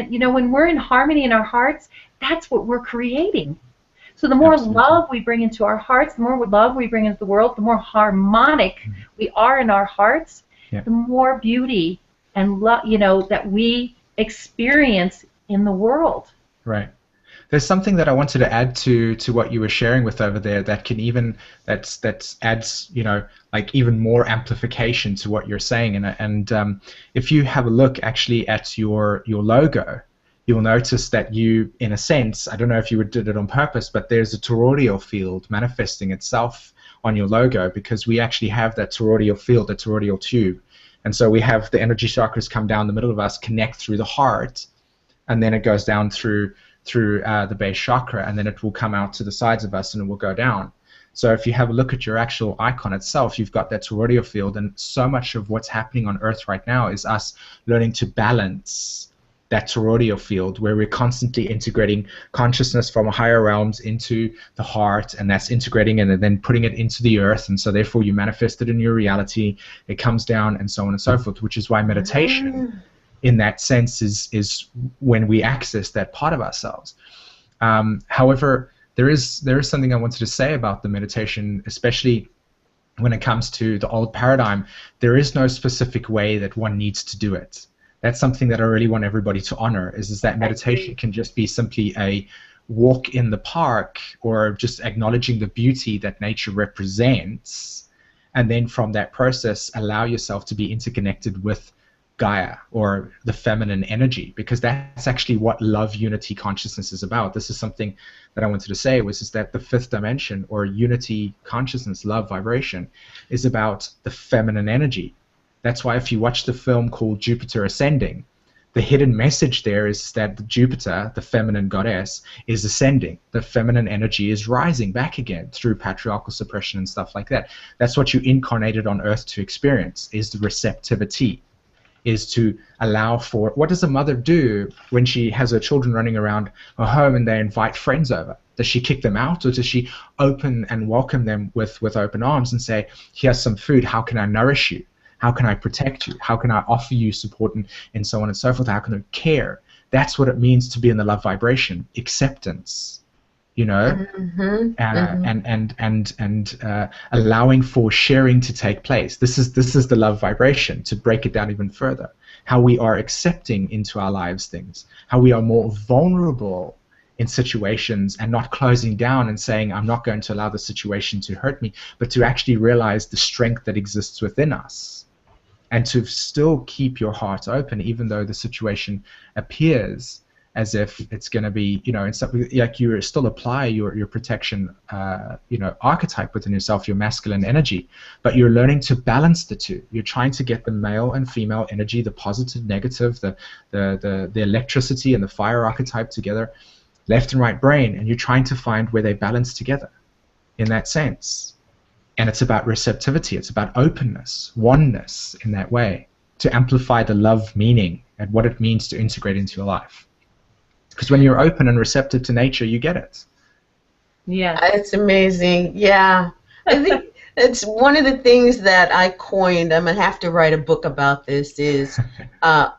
you know, when we're in harmony in our hearts, that's what we're creating. So the more love we bring into our hearts, the more love we bring into the world, the more harmonic we are in our hearts, the more beauty and love, you know, that we experience in the world. Right. There's something that I wanted to add to what you were sharing with over there that can even that adds, you know, like even more amplification to what you're saying. And if you have a look actually at your logo, you'll notice that you, in a sense, I don't know if you did it on purpose, but there's a toroidal field manifesting itself on your logo, because we actually have that toroidal field, the toroidal tube. And so we have the energy chakras come down the middle of us, connect through the heart, and then it goes down through the base chakra, and then it will come out to the sides of us and it will go down. So if you have a look at your actual icon itself, you've got that toroidal field, and so much of what's happening on Earth right now is us learning to balance that toroidal field, where we're constantly integrating consciousness from higher realms into the heart, and that's integrating and then putting it into the earth, and so therefore you manifest it in your reality, it comes down, and so on and so forth, which is why meditation in that sense is when we access that part of ourselves. However, there is something I wanted to say about the meditation, especially when it comes to the old paradigm. There is no specific way that one needs to do it. That's something that I really want everybody to honor, is that meditation can just be simply a walk in the park, or just acknowledging the beauty that nature represents, and then from that process allow yourself to be interconnected with Gaia, or the feminine energy, because that's actually what love unity consciousness is about. This is something that I wanted to say, is that the fifth dimension, or unity consciousness, love vibration, is about the feminine energy. That's why if you watch the film called Jupiter Ascending, the hidden message there is that Jupiter, the feminine goddess, is ascending. The feminine energy is rising back again through patriarchal suppression and stuff like that. That's what you incarnated on Earth to experience, is the receptivity, is to allow for... What does a mother do when she has her children running around her home and they invite friends over? Does she kick them out, or does she open and welcome them with open arms and say, here's some food, how can I nourish you? How can I protect you? How can I offer you support, and so on and so forth? How can I care? That's what it means to be in the love vibration. Acceptance, you know, and allowing for sharing to take place. This is the love vibration. To break it down even further, how we are accepting into our lives things, how we are more vulnerable in situations and not closing down and saying, I'm not going to allow the situation to hurt me, but to actually realize the strength that exists within us. And to still keep your heart open, even though the situation appears as if it's going to be, you know, in something like you still apply your protection, you know, archetype within yourself, your masculine energy, but you're learning to balance the two. You're trying to get the male and female energy, the positive, negative, the electricity and the fire archetype together, left and right brain, and you're trying to find where they balance together in that sense. And it's about receptivity, it's about openness, oneness in that way, to amplify the love meaning and what it means to integrate into your life. Because when you're open and receptive to nature, you get it. Yeah. It's amazing. Yeah. I think it's one of the things that I coined. I'm going to have to write a book about this, is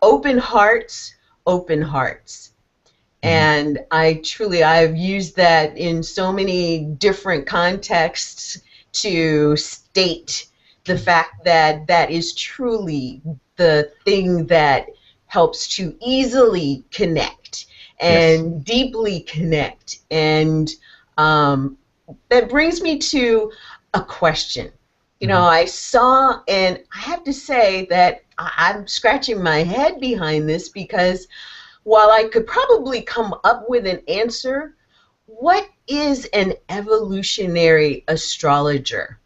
open hearts, open hearts. And I've used that in so many different contexts to state the fact that that is truly the thing that helps to easily connect and deeply connect. And that brings me to a question. You know, I saw, and I have to say that I'm scratching my head behind this, because while I could probably come up with an answer, what is an evolutionary astrologer?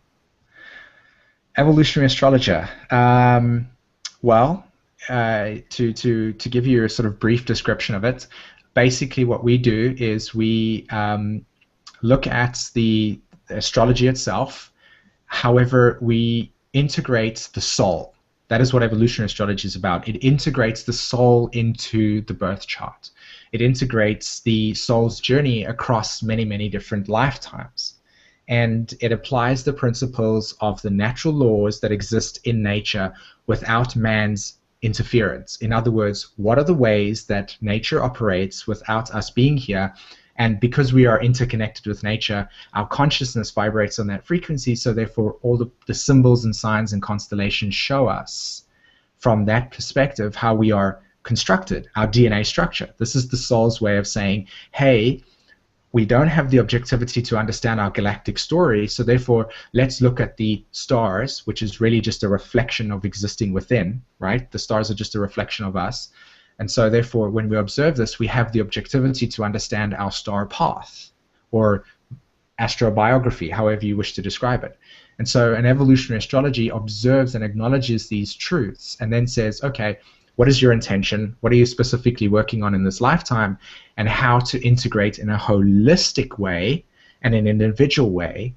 Evolutionary astrologer. Well, to give you a sort of brief description of it, basically what we do is we look at the astrology itself. However, we integrate the soul. That is what evolutionary astrology is about. It integrates the soul into the birth chart. It integrates the soul's journey across many, many different lifetimes. And it applies the principles of the natural laws that exist in nature without man's interference. In other words, what are the ways that nature operates without us being here? And because we are interconnected with nature, our consciousness vibrates on that frequency, so therefore all the symbols and signs and constellations show us from that perspective how we are constructed, our DNA structure. This is the soul's way of saying, hey, we don't have the objectivity to understand our galactic story, so therefore let's look at the stars, which is really just a reflection of existing within, right? The stars are just a reflection of us. And so therefore when we observe this, we have the objectivity to understand our star path, or astrobiography, however you wish to describe it. And so an evolutionary astrology observes and acknowledges these truths and then says, okay, what is your intention? What are you specifically working on in this lifetime? And how to integrate in a holistic way and an individual way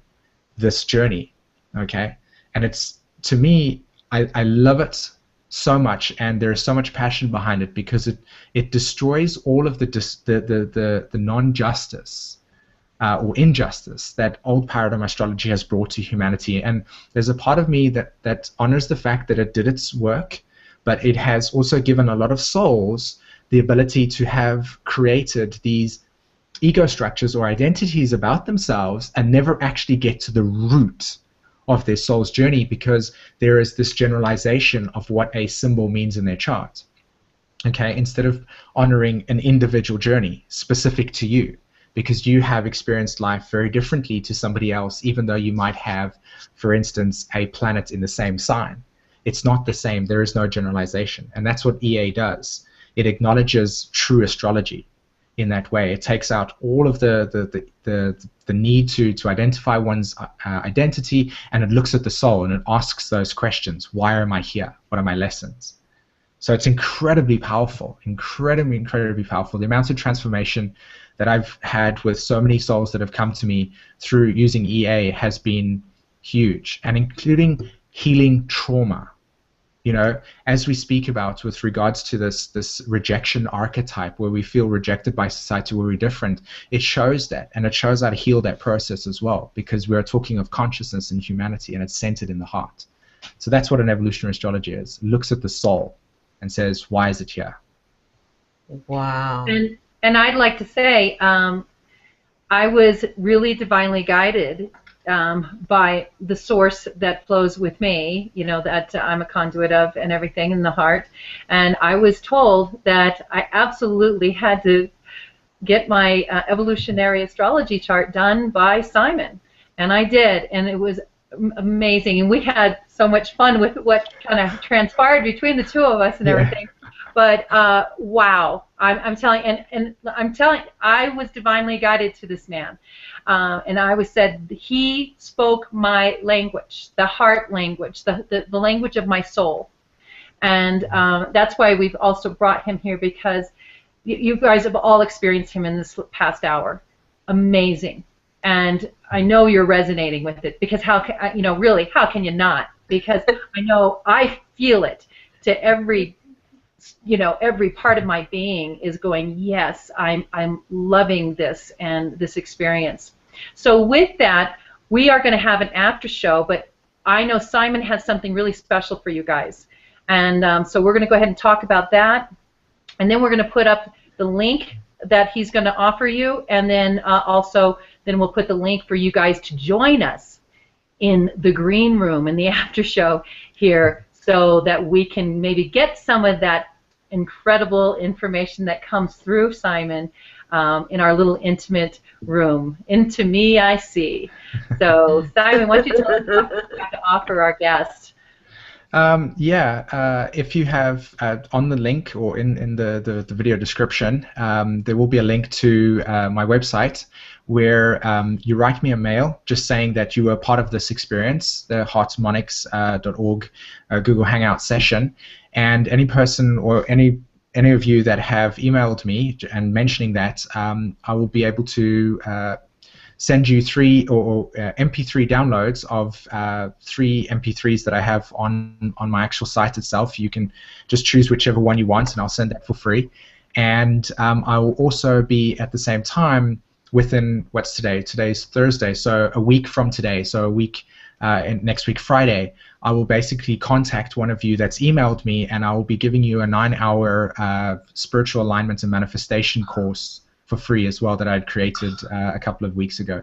this journey, okay? And it's, to me, I love it so much, and there is so much passion behind it, because it destroys all of the non-justice or injustice that old paradigm astrology has brought to humanity. And there's a part of me that honors the fact that it did its work, but it has also given a lot of souls the ability to have created these ego structures or identities about themselves and never actually get to the root of their soul's journey, because there is this generalization of what a symbol means in their chart. Okay, instead of honoring an individual journey specific to you, because you have experienced life very differently to somebody else, even though you might have, for instance, a planet in the same sign. It's not the same. There is no generalization. And that's what EA does. It acknowledges true astrology in that way. It takes out all of the need to identify one's identity, and it looks at the soul and it asks those questions. Why am I here? What are my lessons? So it's incredibly powerful, incredibly powerful. The amount of transformation that I've had with so many souls that have come to me through using EA has been huge, and including healing trauma. You know, as we speak about with regards to this rejection archetype where we feel rejected by society, where we're different, it shows that, and it shows how to heal that process as well, because we're talking of consciousness and humanity, and it's centered in the heart. So that's what an evolutionary astrology is. It looks at the soul and says, why is it here? Wow. And I'd like to say, I was really divinely guided by the source that flows with me, you know, that I'm a conduit of and everything in the heart. And I was told that I absolutely had to get my evolutionary astrology chart done by Simon. And I did, and it was amazing. And we had so much fun with what kind of transpired between the two of us and everything. But wow, I'm telling, and I'm telling, I was divinely guided to this man, and I was said he spoke my language, the heart language, the language of my soul, and that's why we've also brought him here, because you guys have all experienced him in this past hour. Amazing, and I know you're resonating with it, because how can, you know, really, how can you not? Because I know I feel it to every, you know, every part of my being is going, yes, I'm loving this and this experience. So with that, we are going to have an after show, but I know Simon has something really special for you guys. And so we're going to go ahead and talk about that. And then we're going to put up the link that he's going to offer you, and then also then we'll put the link for you guys to join us in the green room in the after show here, so that we can maybe get some of that incredible information that comes through Simon in our little intimate room. Into me I see. So Simon, why don't you tell us what you have to offer our guests? If you have on the link or in the video description, there will be a link to my website where you write me a mail just saying that you were part of this experience, the heartmonics.org Google Hangout session, and any person or any of you that have emailed me and mentioning that, I will be able to send you 3 MP3 downloads of 3 MP3s that I have on my actual site itself. You can just choose whichever one you want, and I'll send that for free. And I will also be at the same time within, what's today? Today's Thursday, so a week from today, so a week next week Friday, I will basically contact one of you that's emailed me, and I will be giving you a 9-hour spiritual alignment and manifestation course for free as well that I'd created a couple of weeks ago.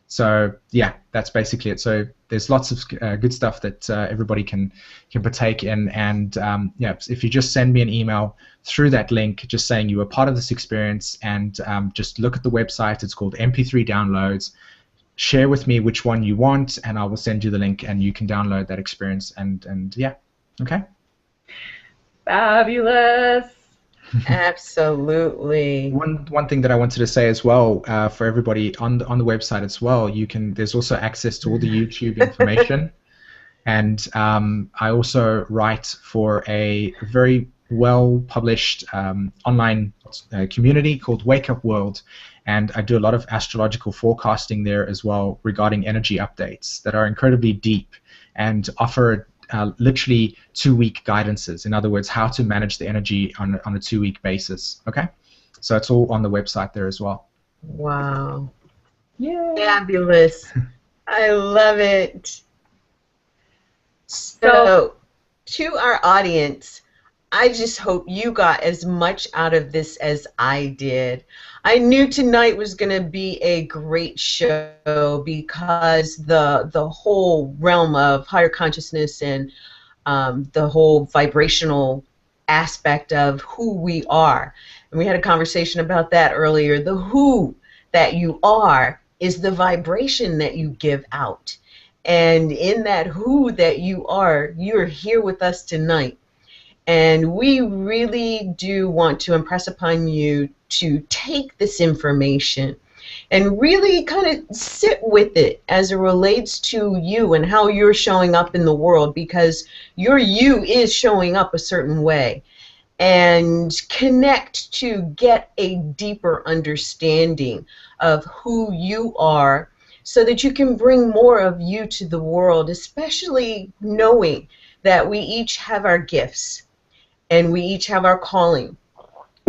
So yeah, that's basically it. So there's lots of good stuff that everybody can partake in, and yeah, if you just send me an email through that link just saying you were part of this experience, and just look at the website, it's called MP3 Downloads, share with me which one you want, and I will send you the link and you can download that experience, and yeah, okay? Fabulous. Absolutely. One thing that I wanted to say as well, for everybody on the website as well, there's also access to all the YouTube information, and I also write for a very well published online community called Wake Up World, and I do a lot of astrological forecasting there as well regarding energy updates that are incredibly deep and offer literally 2-week guidances. In other words, how to manage the energy on a 2-week basis. Okay, so it's all on the website there as well. Wow. Yeah. Fabulous. I love it. So, to our audience, I just hope you got as much out of this as I did. I knew tonight was going to be a great show because the whole realm of higher consciousness and the whole vibrational aspect of who we are. And we had a conversation about that earlier. The who that you are is the vibration that you give out. And in that who that you're here with us tonight. And we really do want to impress upon you to take this information and really kind of sit with it as it relates to you and how you're showing up in the world, because your you is showing up a certain way. And connect to get a deeper understanding of who you are so that you can bring more of you to the world, especially knowing that we each have our gifts and we each have our calling.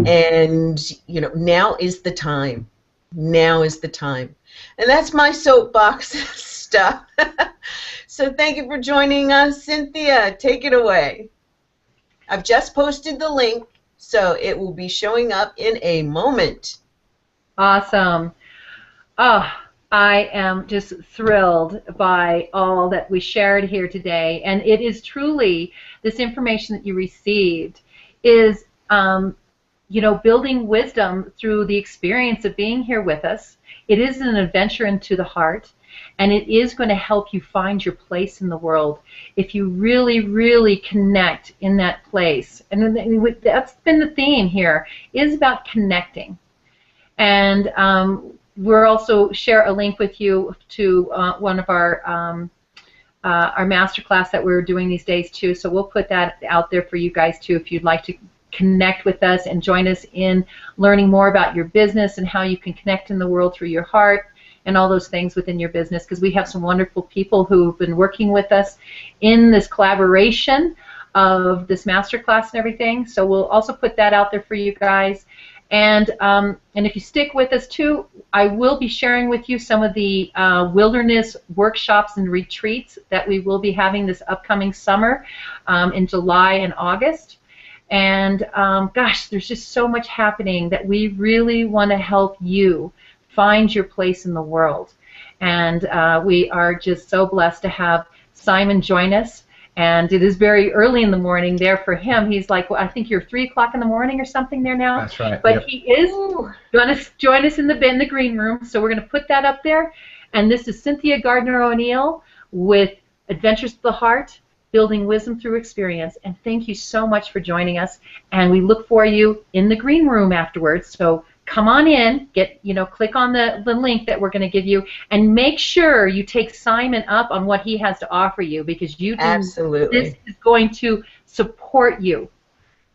And, you know, now is the time. Now is the time. And that's my soapbox stuff. So thank you for joining us. Cynthia, take it away. I've just posted the link, so it will be showing up in a moment. Awesome. Oh, I am just thrilled by all that we shared here today. And it is truly, this information that you received is, you know, building wisdom through the experience of being here with us. It is an adventure into the heart, and it is going to help you find your place in the world if you really, really connect in that place. And that's been the theme here, is about connecting. And we'll also share a link with you to one of our masterclass that we're doing these days too. So we'll put that out there for you guys too, if you'd like to connect with us and join us in learning more about your business and how you can connect in the world through your heart and all those things within your business, because we have some wonderful people who've been working with us in this collaboration of this masterclass and everything. So we'll also put that out there for you guys. And if you stick with us too, I will be sharing with you some of the wilderness workshops and retreats that we will be having this upcoming summer in July and August. And gosh, there's just so much happening that we really want to help you find your place in the world. And we are just so blessed to have Simon join us. And it is very early in the morning there for him. He's like, well, I think you're 3 o'clock in the morning or something there now. That's right. But yep. He is going to join us in the green room. So we're going to put that up there. And this is Cynthia Gardner ONeill with Adventures of the Heart, Building Wisdom Through Experience. And thank you so much for joining us. And we look for you in the green room afterwards. So come on in, click on the link that we're going to give you, and make sure you take Simon up on what he has to offer you, because Absolutely. This is going to support you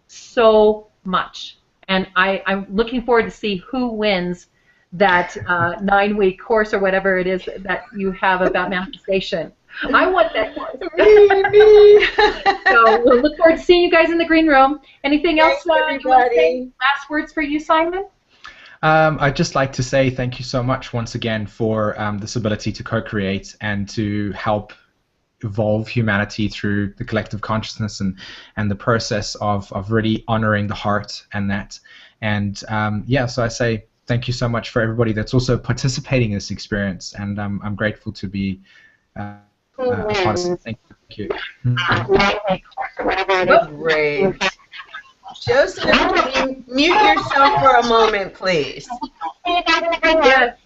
so much. And I'm looking forward to see who wins that 9-week course or whatever it is that you have about manifestation. I want that course. So we'll look forward to seeing you guys in the green room. Anything else you want to say? Last words for you, Simon? I'd just like to say thank you so much once again for this ability to co-create and to help evolve humanity through the collective consciousness and the process of really honoring the heart and that. And yeah, so I say thank you so much for everybody that's also participating in this experience, and I'm grateful to be a part of it. Thank you. Great. Joseph, can you mute yourself for a moment, please? Yes.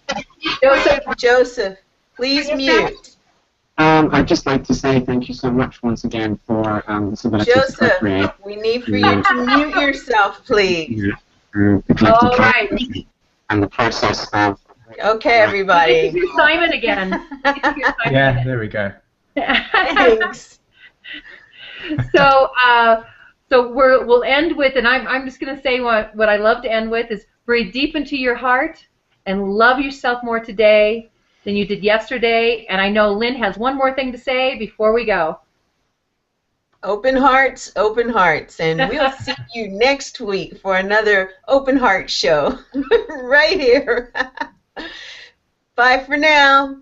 Joseph, please mute. I'd just like to say thank you so much once again for this ability to co-create. Joseph, we need for you to mute yourself, please. All right. And the process of... Okay, everybody. This is Simon again. Yeah, there we go. Thanks. So we'll end with, and I'm just going to say what I love to end with is breathe deep into your heart and love yourself more today than you did yesterday. And I know Lynn has one more thing to say before we go. Open hearts, and we'll see you next week for another Open Heart Show right here. Bye for now.